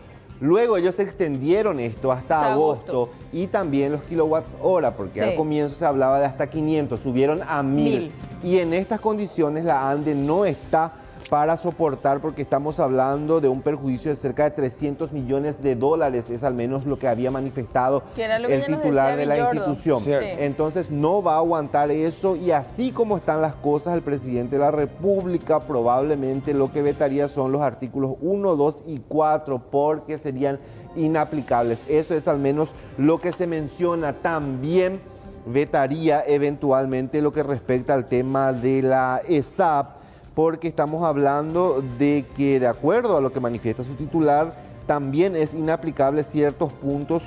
Luego ellos extendieron esto hasta agosto y también los kilowatts hora, porque al comienzo se hablaba de hasta 500, subieron a 1000. Y en estas condiciones la ANDE no está para soportar, porque estamos hablando de un perjuicio de cerca de 300 millones de dólares, es al menos lo que había manifestado el titular de la institución. Entonces no va a aguantar eso, y así como están las cosas, el presidente de la República probablemente lo que vetaría son los artículos 1, 2 y 4, porque serían inaplicables. Eso es al menos lo que se menciona. También vetaría eventualmente lo que respecta al tema de la ESAP, porque estamos hablando de que, de acuerdo a lo que manifiesta su titular, también es inaplicable ciertos puntos,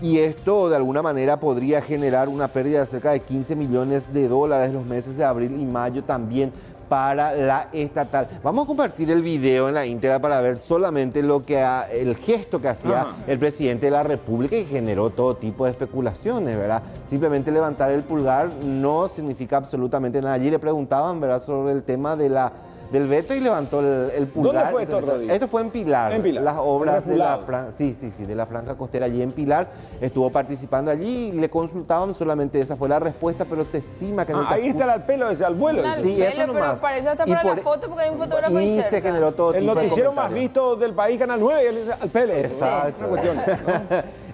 y esto de alguna manera podría generar una pérdida de cerca de 15 millones de dólares los meses de abril y mayo también para la estatal. Vamos a compartir el video en la íntegra para ver solamente el gesto que hacía el presidente de la República, y generó todo tipo de especulaciones, ¿verdad? Simplemente levantar el pulgar no significa absolutamente nada. Allí le preguntaban, ¿verdad?, sobre el tema del veto y levantó el pulgar. ¿Dónde fue esto, Rodrigo? Esto fue en Pilar. En Pilar. Las obras de la de la Franja Costera allí en Pilar. Estuvo participando allí y le consultaban, solamente esa fue la respuesta, pero se estima que... ahí está el alpelo, ese al vuelo. Sí, eso nomás. Pero parece hasta para la foto porque hay un fotógrafo ahí Y cerca. se generó todo El tipo de noticiero más comentarios. visto del país, Canal 9, y él dice al pelo. Exacto. Una cuestión, ¿no?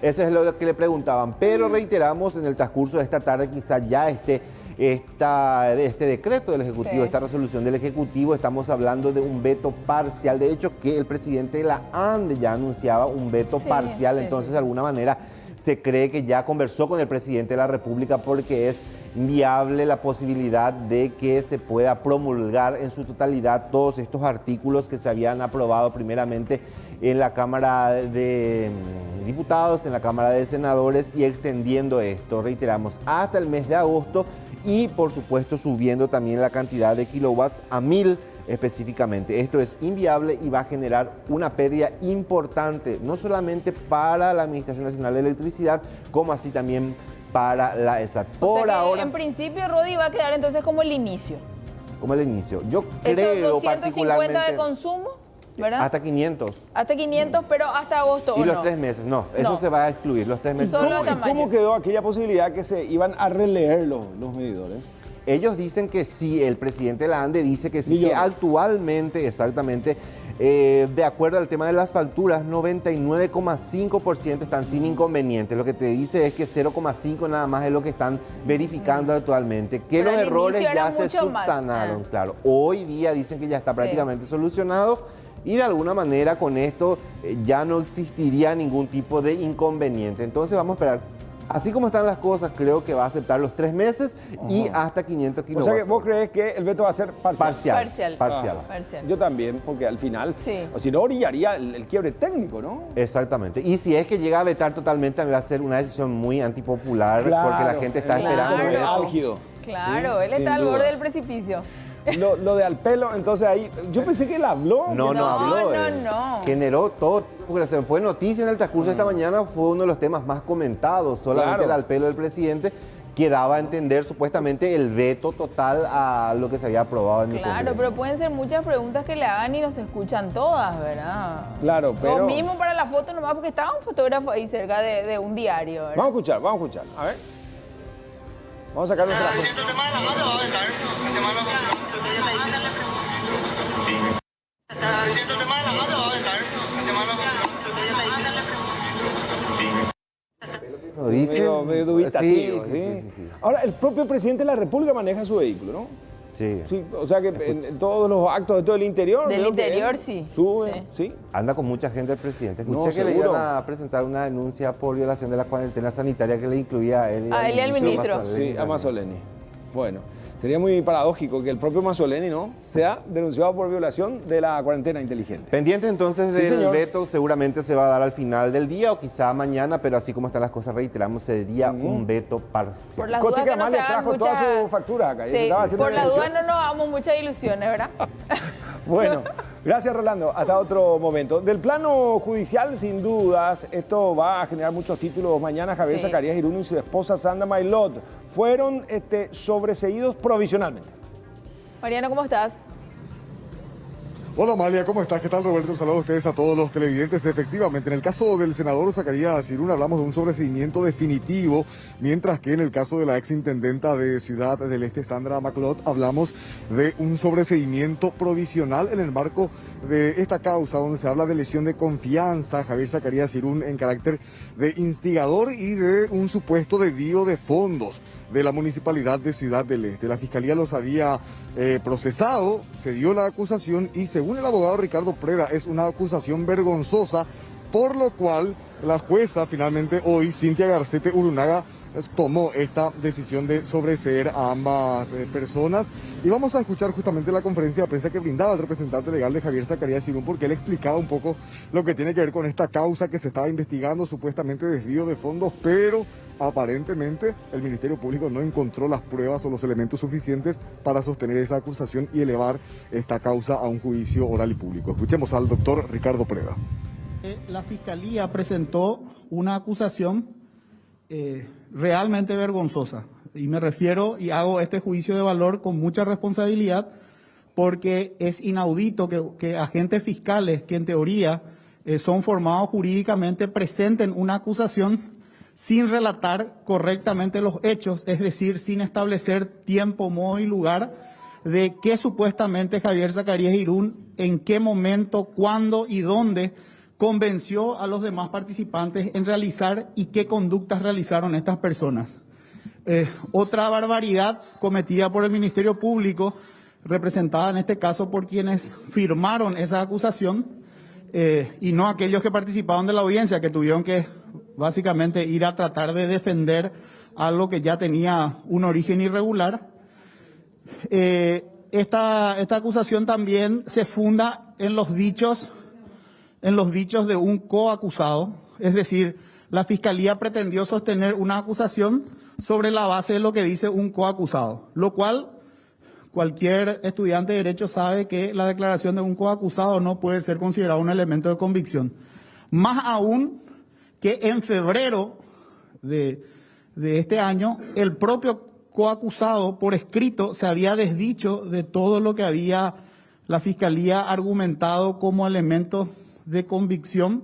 Eso es lo que le preguntaban. Pero reiteramos, en el transcurso de esta tarde quizá ya este decreto del Ejecutivo, esta resolución del Ejecutivo, estamos hablando de un veto parcial. De hecho, que el presidente de la ANDE ya anunciaba un veto parcial, entonces de alguna manera se cree que ya conversó con el presidente de la República, porque es viable la posibilidad de que se pueda promulgar en su totalidad todos estos artículos que se habían aprobado primeramente en la Cámara de Diputados, en la Cámara de Senadores, y extendiendo esto, reiteramos, hasta el mes de agosto, y por supuesto subiendo también la cantidad de kilowatts a 1000 específicamente. Esto es inviable y va a generar una pérdida importante, no solamente para la Administración Nacional de Electricidad, como así también para la ESAT. Por ahora, en principio, Rodi, va a quedar entonces como el inicio. Como el inicio. Yo creo Esos 250 particularmente de consumo, ¿verdad? hasta 500. Hasta 500, pero hasta agosto, Y ¿o los no? 3 meses, no. Eso se va a excluir, los 3 meses. Solo hasta mayo. ¿Cómo quedó aquella posibilidad que se iban a releer los medidores? Ellos dicen que sí, el presidente de la ANDE dice que sí, que actualmente, exactamente, de acuerdo al tema de las facturas, 99,5% están sin inconvenientes. Lo que te dice es que 0,5 nada más es lo que están verificando actualmente, que Pero los al errores inicio ya era se mucho más. subsanaron, claro. Hoy día dicen que ya está prácticamente solucionado, y de alguna manera con esto ya no existiría ningún tipo de inconveniente. Entonces vamos a esperar. Así como están las cosas, creo que va a aceptar los 3 meses y hasta 500 kilowatts. O sea que vos crees que el veto va a ser parcial. Parcial. Yo también, porque al final, o si no, orillaría el quiebre técnico, ¿no? Exactamente. Y si es que llega a vetar totalmente, va a ser una decisión muy antipopular, porque la gente está esperando eso. Álgido. Claro, él está al borde del precipicio. Lo de al pelo, entonces ahí, yo pensé que él habló. No habló. No. Generó todo, porque se fue noticia en el transcurso de esta mañana, fue uno de los temas más comentados, solamente el al pelo del presidente, que daba a entender supuestamente el veto total a lo que se había aprobado en el Congreso. Pero pueden ser muchas preguntas que le hagan y no se escuchan todas, ¿verdad? Claro, pero... Lo mismo para la foto nomás, porque estaba un fotógrafo ahí cerca de un diario, ¿verdad? Vamos a escuchar, a ver. Vamos a sacar nuestra foto. Lo dice medio dubitativo, sí. Ahora, el propio presidente de la República maneja su vehículo, ¿no? Sí. O sea que en todos los actos de todo el interior. Del interior, sí. Sube, sí. Anda con mucha gente el presidente. Escuché No, que le seguro. iban a presentar una denuncia por violación de la cuarentena sanitaria que le incluía a él y A él y al ministro. Mazzoleni. Sí, a Mazzoleni. Bueno, sería muy paradójico que el propio Mazzoleni, ¿no?, sea denunciado por violación de la cuarentena inteligente. Pendiente entonces Sí, del señor. veto, seguramente se va a dar al final del día o quizá mañana, pero así como están las cosas, reiteramos, sería un veto parcial. Por las dudas que no se hagan trajo todas muchas... sus facturas acá. y Sí, estaba haciendo por la las dudas denuncia. no nos hagamos muchas ilusiones, ¿verdad? Bueno, gracias Rolando. Hasta otro momento. Del plano judicial, sin dudas, esto va a generar muchos títulos. Mañana Javier Sí. Zacarías Irún y su esposa Sandra Mailot fueron sobreseídos provisionalmente. Mariano, ¿cómo estás? Hola Amalia, ¿cómo estás? ¿Qué tal, Roberto? Un saludo a ustedes, a todos los televidentes. Efectivamente, en el caso del senador Zacarías Irún hablamos de un sobreseimiento definitivo, mientras que en el caso de la exintendenta de Ciudad del Este, Sandra Maclot, hablamos de un sobreseimiento provisional en el marco de esta causa, donde se habla de lesión de confianza. Javier Zacarías Irún en carácter de instigador y de un supuesto desvío de fondos de la Municipalidad de Ciudad del Este. La Fiscalía los había procesado, se dio la acusación y según el abogado Ricardo Preda es una acusación vergonzosa, por lo cual la jueza finalmente hoy, Cintia Garcete Urunaga, tomó esta decisión de sobreseer a ambas personas. Y vamos a escuchar justamente la conferencia de prensa que brindaba el representante legal de Javier Zacarías Irún, porque él explicaba un poco lo que tiene que ver con esta causa que se estaba investigando, supuestamente desvío de fondos, pero aparentemente el Ministerio Público no encontró las pruebas o los elementos suficientes para sostener esa acusación y elevar esta causa a un juicio oral y público. Escuchemos al doctor Ricardo Preda. La Fiscalía presentó una acusación realmente vergonzosa. Y me refiero y hago este juicio de valor con mucha responsabilidad porque es inaudito que agentes fiscales que en teoría son formados jurídicamente presenten una acusación sin relatar correctamente los hechos, es decir, sin establecer tiempo, modo y lugar de que supuestamente Javier Zacarías Irún, en qué momento, cuándo y dónde convenció a los demás participantes en realizar y qué conductas realizaron estas personas. Otra barbaridad cometida por el Ministerio Público, representada en este caso por quienes firmaron esa acusación y no aquellos que participaron de la audiencia, que tuvieron que básicamente ir a tratar de defender algo que ya tenía un origen irregular. Esta acusación también se funda en los dichos de un coacusado, es decir, la Fiscalía pretendió sostener una acusación sobre la base de lo que dice un coacusado, lo cual cualquier estudiante de Derecho sabe que la declaración de un coacusado no puede ser considerado un elemento de convicción. Más aún que en febrero de este año, el propio coacusado por escrito se había desdicho de todo lo que había la Fiscalía argumentado como elemento de convicción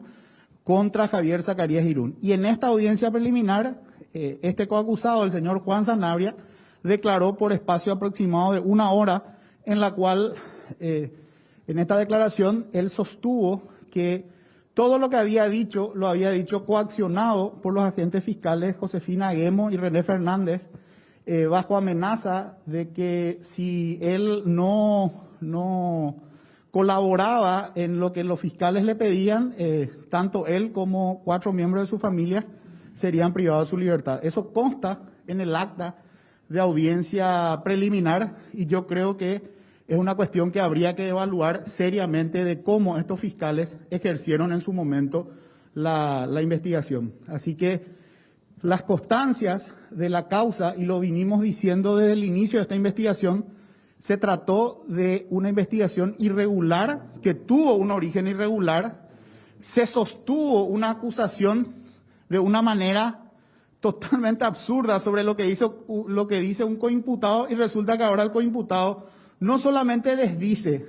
contra Javier Zacarías Irún. Y en esta audiencia preliminar, este coacusado, el señor Juan Sanabria, declaró por espacio aproximado de 1 hora, en la cual, en esta declaración, él sostuvo que todo lo que había dicho, lo había dicho coaccionado por los agentes fiscales Josefina Aguemo y René Fernández, bajo amenaza de que si él no colaboraba en lo que los fiscales le pedían, tanto él como 4 miembros de sus familias serían privados de su libertad. Eso consta en el acta de audiencia preliminar y yo creo que es una cuestión que habría que evaluar seriamente de cómo estos fiscales ejercieron en su momento la investigación. Así que las constancias de la causa, y lo vinimos diciendo desde el inicio de esta investigación, se trató de una investigación irregular que tuvo un origen irregular, se sostuvo una acusación de una manera totalmente absurda sobre lo que dice un coimputado y resulta que ahora el coimputado no solamente desdice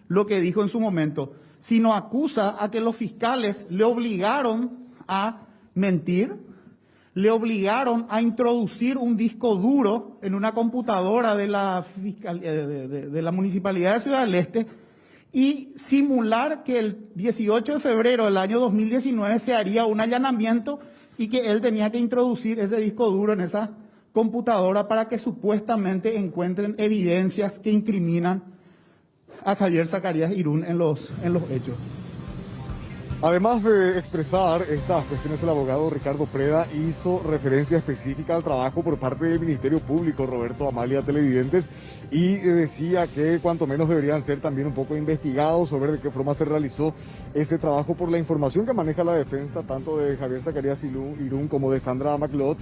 lo que dijo en su momento, sino acusa a que los fiscales le obligaron a mentir, le obligaron a introducir un disco duro en una computadora de la Municipalidad de Ciudad del Este y simular que el 18 de febrero del año 2019 se haría un allanamiento y que él tenía que introducir ese disco duro en esa computadora para que supuestamente encuentren evidencias que incriminan a Javier Zacarías Irún en los hechos. Además de expresar estas cuestiones, el abogado Ricardo Preda hizo referencia específica al trabajo por parte del Ministerio Público, Roberto, Amalia, televidentes, y decía que cuanto menos deberían ser también un poco investigados sobre de qué forma se realizó ese trabajo por la información que maneja la defensa tanto de Javier Zacarías Irún como de Sandra Maclot.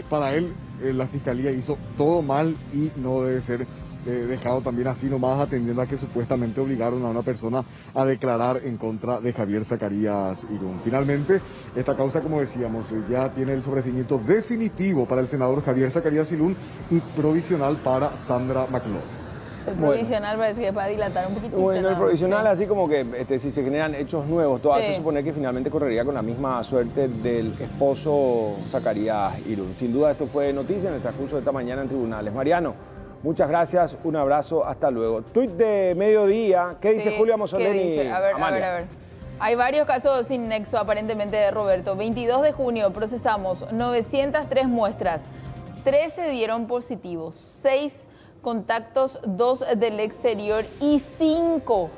Para él, la Fiscalía hizo todo mal y no debe ser dejado también así nomás, atendiendo a que supuestamente obligaron a una persona a declarar en contra de Javier Zacarías Irún. Finalmente, esta causa, como decíamos, ya tiene el sobreseimiento definitivo para el senador Javier Zacarías Irún y provisional para Sandra Maclot. El provisional parece que va a dilatar un poquitito. Bueno, el ¿no? provisional, Sí. así como que si se generan hechos nuevos, todo Sí. se supone que finalmente correría con la misma suerte del esposo Zacarías Irún. Sin duda esto fue noticia en el transcurso de esta mañana en tribunales. Mariano, muchas gracias, un abrazo, hasta luego. Tuit de mediodía, ¿qué dice Sí, Julia Mosoleni? ¿qué dice? A ver. Hay varios casos sin nexo aparentemente de Roberto. 22 de junio procesamos 903 muestras, 13 dieron positivos, 6 contactos, 2 del exterior y 5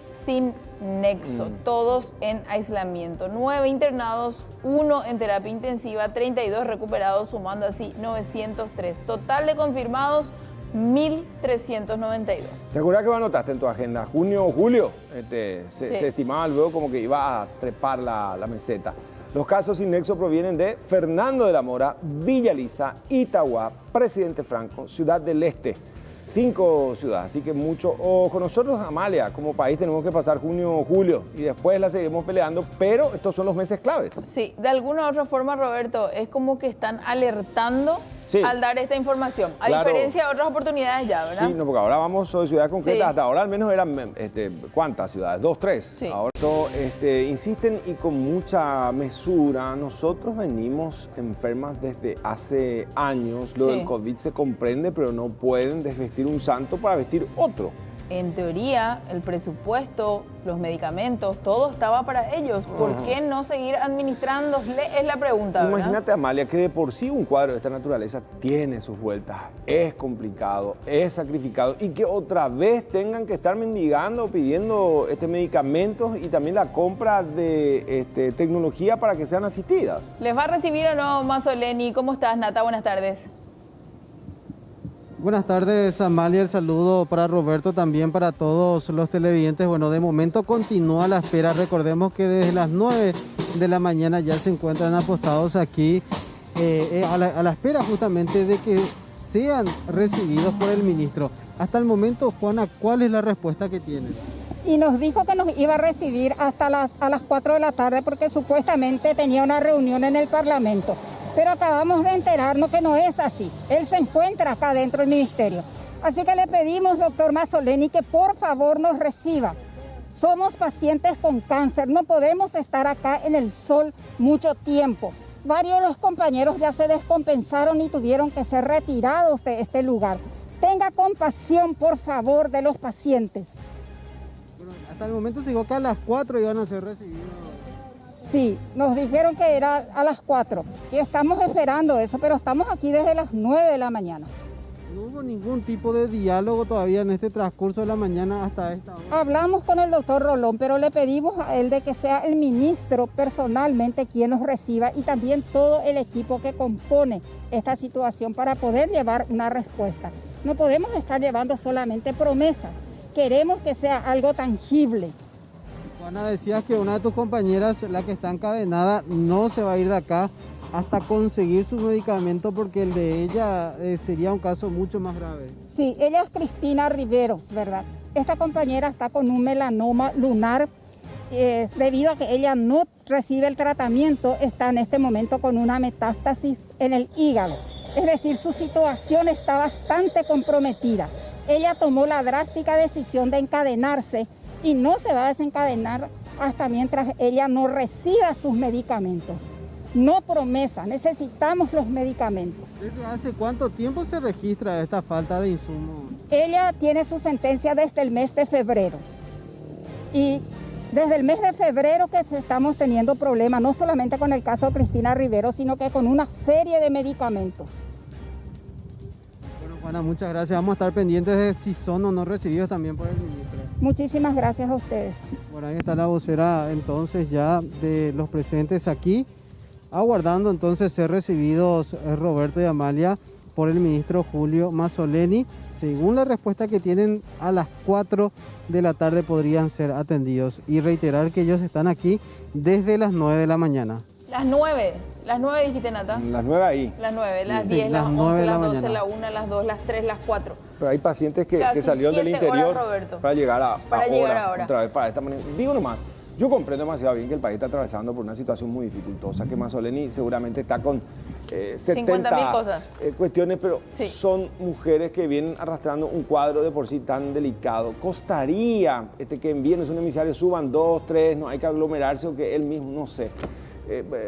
sin nexo, todos en aislamiento. 9 internados, 1 en terapia intensiva, 32 recuperados, sumando así 903. Total de confirmados, 1.392. ¿Segura que lo anotaste en tu agenda? ¿Junio o julio? Se estimaba luego como que iba a trepar la meseta. Los casos sin nexo provienen de Fernando de la Mora, Villa Lisa, Itagua, Presidente Franco, Ciudad del Este. 5 ciudades, así que mucho ojo. Nosotros, Amalia, como país tenemos que pasar junio, julio y después la seguimos peleando, pero estos son los meses claves. Sí, de alguna u otra forma, Roberto, es como que están alertando al dar esta información, a diferencia de otras oportunidades ya, ¿verdad? Sí, no, porque ahora vamos sobre ciudades concretas, hasta ahora al menos eran, ¿cuántas ciudades? 2, 3. Sí. Ahora insisten y con mucha mesura. Nosotros venimos enfermas desde hace años, lo del COVID se comprende, pero no pueden desvestir un santo para vestir otro. En teoría, el presupuesto, los medicamentos, todo estaba para ellos. ¿Por qué no seguir administrándole? Es la pregunta, ¿verdad? Imagínate, Amalia, que de por sí un cuadro de esta naturaleza tiene sus vueltas. Es complicado, es sacrificado. Y que otra vez tengan que estar mendigando, pidiendo medicamentos y también la compra de tecnología para que sean asistidas. ¿Les va a recibir o no, Mazzoleni? ¿Cómo estás, Nata? Buenas tardes. Buenas tardes, Amalia, el saludo para Roberto, también para todos los televidentes. Bueno, de momento continúa la espera. Recordemos que desde las 9 de la mañana ya se encuentran apostados aquí a la espera justamente de que sean recibidos por el ministro. Hasta el momento, Juana, ¿cuál es la respuesta que tienen? Y nos dijo que nos iba a recibir hasta a las 4 de la tarde porque supuestamente tenía una reunión en el Parlamento. Pero acabamos de enterarnos que no es así. Él se encuentra acá dentro del ministerio. Así que le pedimos, doctor Mazzoleni, que por favor nos reciba. Somos pacientes con cáncer, no podemos estar acá en el sol mucho tiempo. Varios de los compañeros ya se descompensaron y tuvieron que ser retirados de este lugar. Tenga compasión, por favor, de los pacientes. Bueno, hasta el momento se dijo que a las 4 iban a ser recibidos. Sí, nos dijeron que era a las 4 y estamos esperando eso, pero estamos aquí desde las 9 de la mañana. ¿No hubo ningún tipo de diálogo todavía en este transcurso de la mañana hasta esta hora? Hablamos con el doctor Rolón, pero le pedimos a él de que sea el ministro personalmente quien nos reciba y también todo el equipo que compone esta situación para poder llevar una respuesta. No podemos estar llevando solamente promesas, queremos que sea algo tangible. Juana, decías que una de tus compañeras, la que está encadenada, no se va a ir de acá hasta conseguir su medicamento porque el de ella sería un caso mucho más grave. Sí, ella es Cristina Riveros, ¿verdad? Esta compañera está con un melanoma lunar debido a que ella no recibe el tratamiento, está en este momento con una metástasis en el hígado. Es decir, su situación está bastante comprometida. Ella tomó la drástica decisión de encadenarse y no se va a desencadenar hasta mientras ella no reciba sus medicamentos. No promesa, necesitamos los medicamentos. ¿Desde hace cuánto tiempo se registra esta falta de insumos? Ella tiene su sentencia desde el mes de febrero. Y desde el mes de febrero que estamos teniendo problemas, no solamente con el caso de Cristina Rivero, sino que con una serie de medicamentos. Bueno, Juana, muchas gracias. Vamos a estar pendientes de si son o no recibidos también por el ministro. Muchísimas gracias a ustedes. Bueno, ahí está la vocera entonces ya de los presentes aquí, aguardando entonces ser recibidos Roberto y Amalia por el ministro Julio Mazzoleni. Según la respuesta que tienen, a las 4 de la tarde podrían ser atendidos. Y reiterar que ellos están aquí desde las 9 de la mañana. Las 9 dijiste, Nata. Las 9 ahí. Las 9, las Sí, 10, las 11, 9 las de la 12, mañana. las 1, las 2, las 3, las 4. Pero hay pacientes que Casi salieron del 7 interior horas, Roberto. para llegar ahora. otra vez para esta manera. Digo nomás, yo comprendo demasiado bien que el país está atravesando por una situación muy dificultosa, que Mazzoleni seguramente está con 50.000 cosas. Cuestiones, pero son mujeres que vienen arrastrando un cuadro de por sí tan delicado. Costaría que envíen un emisario, suban 2, 3, no hay que aglomerarse o que él mismo, no sé.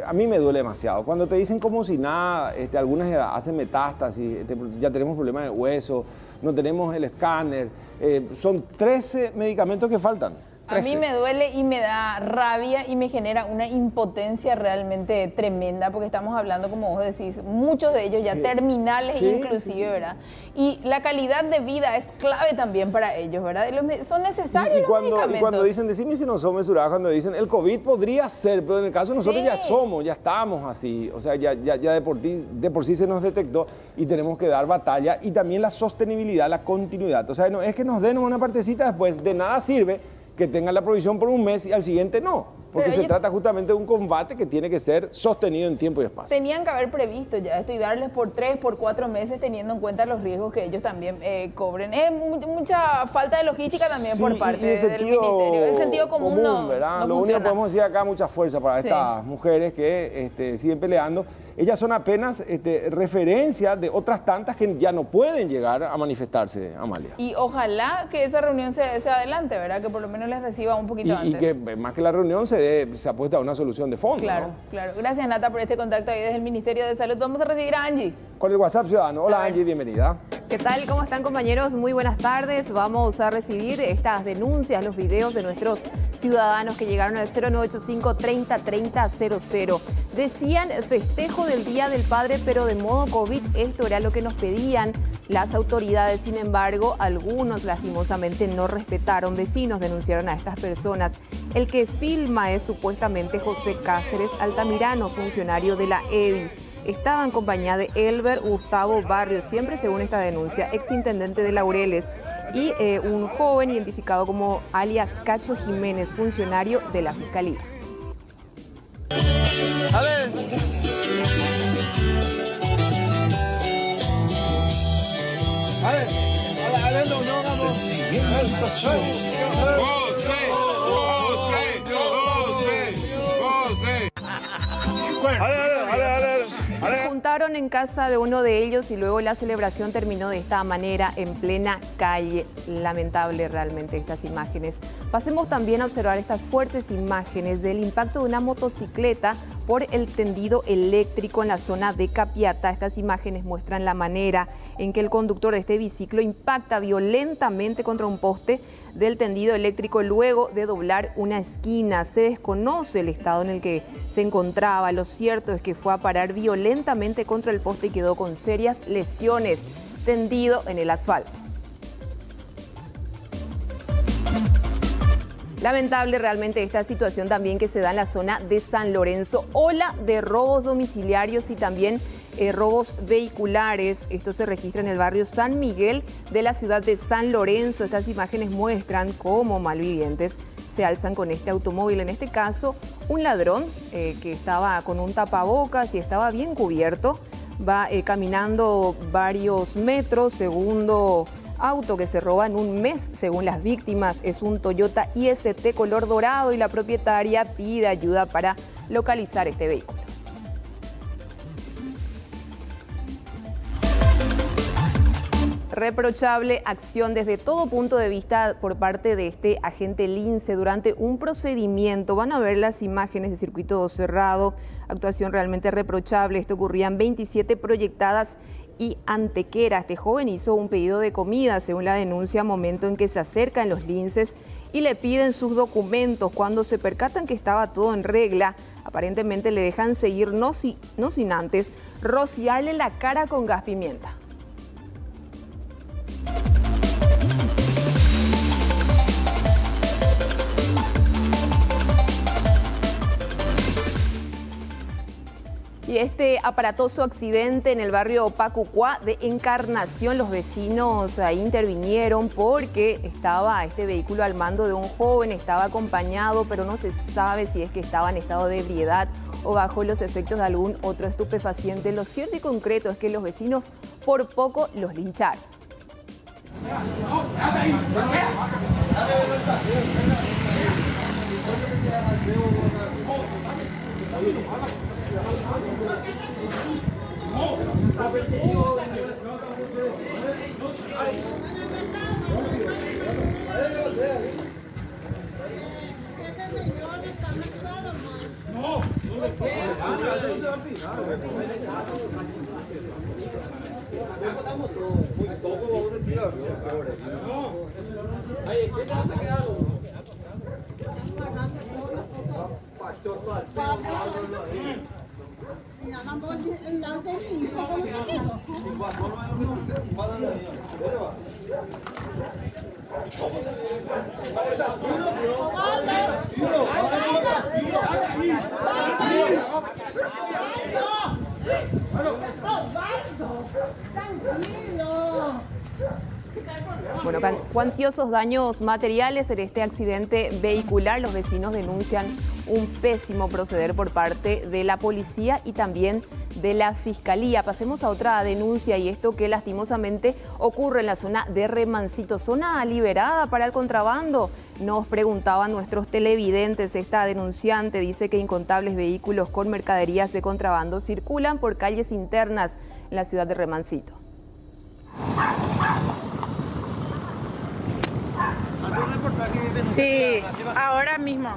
A mí me duele demasiado. Cuando te dicen como si nada, algunas hacen metástasis, ya tenemos problemas de hueso, no tenemos el escáner, son 13 medicamentos que faltan. A mí me duele y me da rabia y me genera una impotencia realmente tremenda, porque estamos hablando, como vos decís, muchos de ellos ya terminales inclusive, ¿verdad? Y la calidad de vida es clave también para ellos, ¿verdad? Son necesarios los medicamentos. Y cuando dicen, decime si no son mesurados, cuando dicen, el COVID podría ser, pero en el caso de nosotros ya estamos así, o sea, ya de por sí se nos detectó y tenemos que dar batalla, y también la sostenibilidad, la continuidad. O sea, no es que nos den una partecita después, de nada sirve que tengan la provisión por un mes y al siguiente no. porque Pero se trata justamente de un combate que tiene que ser sostenido en tiempo y espacio. Tenían que haber previsto ya esto y darles por 3, por 4 meses teniendo en cuenta los riesgos que ellos también cobren. Es mucha falta de logística también por parte del Ministerio. El sentido común no ¿verdad? no Lo único funciona. que podemos decir acá, mucha fuerza para Sí. estas mujeres que siguen peleando. Ellas son apenas referencias de otras tantas que ya no pueden llegar a manifestarse, Amalia. Y ojalá que esa reunión se adelante, ¿verdad? Que por lo menos les reciba un poquito Y antes. que más que la reunión se apueste a una solución de fondo. Claro, ¿no? claro. Gracias, Nata, por este contacto ahí desde el Ministerio de Salud. Vamos a recibir a Angie. Con el WhatsApp Ciudadano. Hola Angie, bienvenida. ¿Qué tal? ¿Cómo están, compañeros? Muy buenas tardes. Vamos a recibir estas denuncias, los videos de nuestros ciudadanos que llegaron al 0985 30 30 00. Decían festejo del Día del Padre, pero de modo COVID. Esto era lo que nos pedían las autoridades. Sin embargo, algunos lastimosamente no respetaron. Vecinos denunciaron a estas personas. El que filma es supuestamente José Cáceres Altamirano, funcionario de la EBI. Estaba en compañía de Elber Gustavo Barrios, siempre según esta denuncia, exintendente de Laureles, y un joven identificado como alias Cacho Jiménez, funcionario de la Fiscalía. A ver. Se juntaron en casa de uno de ellos y luego la celebración terminó de esta manera en plena calle. Lamentable realmente estas imágenes. Pasemos también a observar estas fuertes imágenes del impacto de una motocicleta por el tendido eléctrico en la zona de Capiatá. Estas imágenes muestran la manera en que el conductor de este biciclo impacta violentamente contra un poste del tendido eléctrico luego de doblar una esquina. Se desconoce el estado en el que se encontraba. Lo cierto es que fue a parar violentamente contra el poste y quedó con serias lesiones, tendido en el asfalto. Lamentable realmente esta situación también que se da en la zona de San Lorenzo. Ola de robos domiciliarios y también robos vehiculares. Esto se registra en el barrio San Miguel de la ciudad de San Lorenzo. Estas imágenes muestran cómo malvivientes se alzan con este automóvil. En este caso, un ladrón que estaba con un tapabocas y estaba bien cubierto. Va caminando varios metros. Segundo auto que se roba en un mes, según las víctimas, es un Toyota IST color dorado y la propietaria pide ayuda para localizar este vehículo. Reprochable acción desde todo punto de vista por parte de este agente Lince durante un procedimiento. Van a ver las imágenes de circuito cerrado, actuación realmente reprochable. Esto ocurría en 27 proyectadas y Antequera. Este joven hizo un pedido de comida, según la denuncia, momento en que se acercan los linces y le piden sus documentos. Cuando se percatan que estaba todo en regla, aparentemente le dejan seguir, no sin antes rociarle la cara con gas pimienta. Y este aparatoso accidente en el barrio Pacucuá de Encarnación, los vecinos ahí intervinieron porque estaba este vehículo al mando de un joven, estaba acompañado, pero no se sabe si es que estaba en estado de ebriedad o bajo los efectos de algún otro estupefaciente. Lo cierto y concreto es que los vecinos por poco los lincharon. Bueno, cuantiosos daños materiales en este accidente vehicular. Los vecinos denuncian un pésimo proceder por parte de la policía y también de la Fiscalía. Pasemos a otra denuncia, y esto que lastimosamente ocurre en la zona de Remancito, zona liberada para el contrabando. Nos preguntaban nuestros televidentes. Esta denunciante dice que incontables vehículos con mercaderías de contrabando circulan por calles internas en la ciudad de Remancito. Sí, ahora mismo.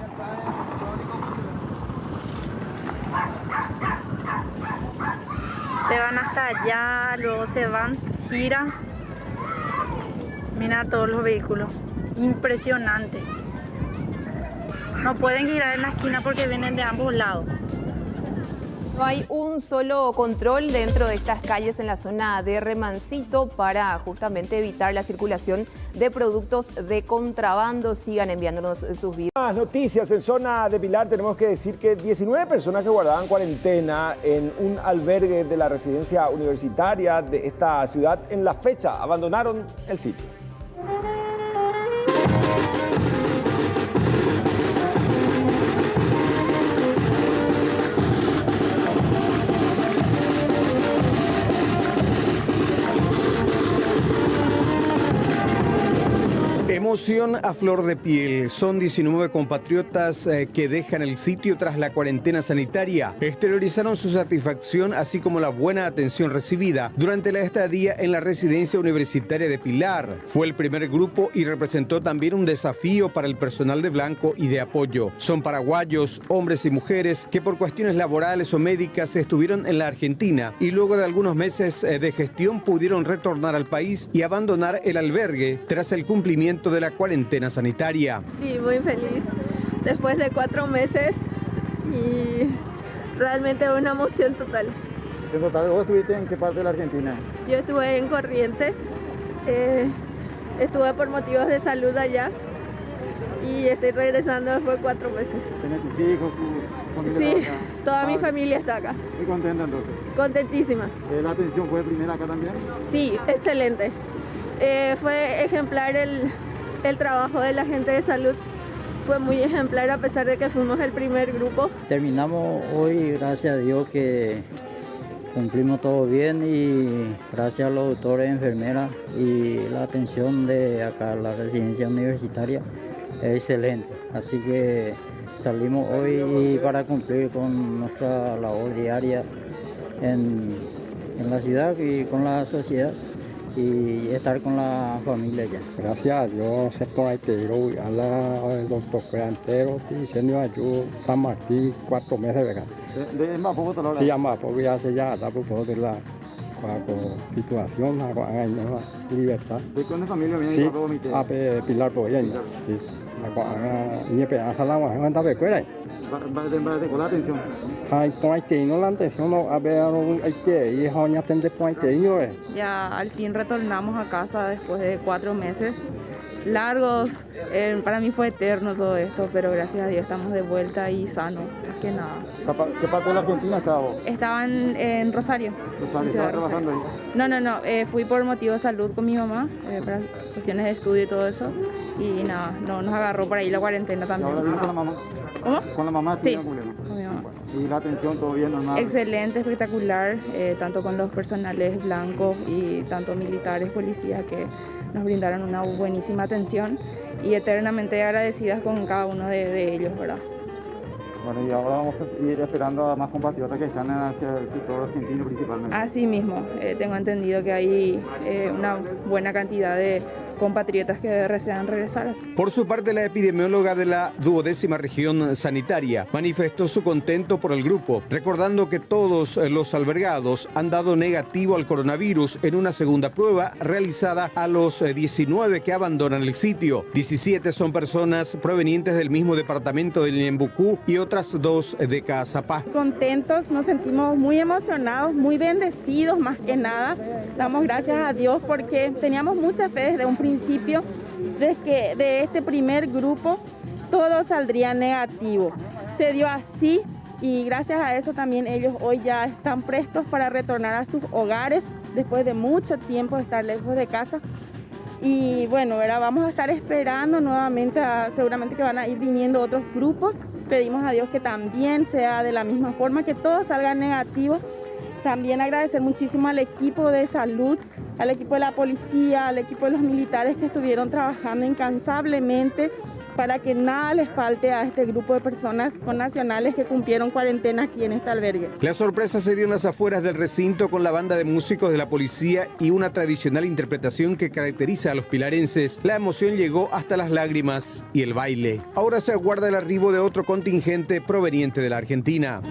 Se van hasta allá, luego se van, giran. Mira todos los vehículos. Impresionante. No pueden girar en la esquina porque vienen de ambos lados. No hay un solo control dentro de estas calles en la zona de Remancito para justamente evitar la circulación de productos de contrabando. Sigan enviándonos sus videos. Más noticias en zona de Pilar. Tenemos que decir que 19 personas que guardaban cuarentena en un albergue de la residencia universitaria de esta ciudad en la fecha abandonaron el sitio. Emoción a flor de piel. Son 19 compatriotas que dejan el sitio tras la cuarentena sanitaria. Exteriorizaron su satisfacción, así como la buena atención recibida durante la estadía en la residencia universitaria de Pilar. Fue el primer grupo y representó también un desafío para el personal de Blanco y de apoyo. Son paraguayos, hombres y mujeres, que por cuestiones laborales o médicas estuvieron en la Argentina y luego de algunos meses de gestión pudieron retornar al país y abandonar el albergue tras el cumplimiento de la cuarentena sanitaria. Sí, muy feliz después de 4 meses y realmente una emoción total. En total, ¿vos estuviste en qué parte de la Argentina? Yo estuve en Corrientes, estuve por motivos de salud allá y estoy regresando después de 4 meses. ¿Tienes tus hijos, tu familia? Sí, toda mi familia está acá. ¿Muy contenta entonces? Contentísima. ¿La atención fue primera acá también? Sí, excelente. Fue ejemplar el trabajo de la gente de salud. Fue muy ejemplar a pesar de que fuimos el primer grupo. Terminamos hoy, gracias a Dios que cumplimos todo bien y gracias a los doctores, enfermeras y la atención de acá, la residencia universitaria, es excelente. Así que salimos hoy para cumplir con nuestra labor diaria en la ciudad y con la sociedad, y estar con la familia ya. Gracias a Dios, sector entero, al doctor entero, diciendo ayuda, San Martín, 4 meses de acá. ¿De Mapo todo lo Sí, Mapo, ya se ya da por todo de la situación, la libertad. ¿De cuándo familia viene? Sí, a Pilar por allá. Sí, la esperanza la vamos a andar de fuera. ¿Con la atención? Hay la atención, no a ver, hay que ir a atender Ya al fin retornamos a casa después de 4 meses largos. Para mí fue eterno todo esto, pero gracias a Dios estamos de vuelta y sanos, más que nada. ¿Qué parte de la Argentina estaba? Estaban en Rosario. ¿Estabas trabajando ahí? No, fui por motivo de salud con mi mamá, para cuestiones de estudio y todo eso, y nada, no nos agarró por ahí la cuarentena también. ¿Y ahora vives con la mamá? ¿Cómo? ¿Con la mamá? Sí, con mi mamá. ¿Y la atención todo bien, normal? Excelente, espectacular, tanto con los personales blancos y tanto militares, policías que nos brindaron una buenísima atención y eternamente agradecidas con cada uno de ellos, ¿verdad? Bueno, y ahora vamos a ir esperando a más compatriotas que están hacia el sector argentino principalmente. Así mismo, tengo entendido que hay una buena cantidad de compatriotas que desean regresar. Por su parte, la epidemióloga de la 12ª región sanitaria manifestó su contento por el grupo, recordando que todos los albergados han dado negativo al coronavirus en una segunda prueba realizada a los 19 que abandonan el sitio. 17 son personas provenientes del mismo departamento de Ñembucú y otras 2 de Caazapá. Contentos, nos sentimos muy emocionados, muy bendecidos más que nada. Damos gracias a Dios porque teníamos mucha fe desde un principio de que de este primer grupo todo saldría negativo. Se dio así y gracias a eso también ellos hoy ya están prestos para retornar a sus hogares después de mucho tiempo de estar lejos de casa. Y bueno, ¿verdad? Vamos a estar esperando nuevamente, seguramente que van a ir viniendo otros grupos. Pedimos a Dios que también sea de la misma forma, que todo salga negativo. También agradecer muchísimo al equipo de salud, al equipo de la policía, al equipo de los militares que estuvieron trabajando incansablemente para que nada les falte a este grupo de personas connacionales que cumplieron cuarentena aquí en este albergue. La sorpresa se dio en las afueras del recinto con la banda de músicos de la policía y una tradicional interpretación que caracteriza a los pilarenses. La emoción llegó hasta las lágrimas y el baile. Ahora se aguarda el arribo de otro contingente proveniente de la Argentina.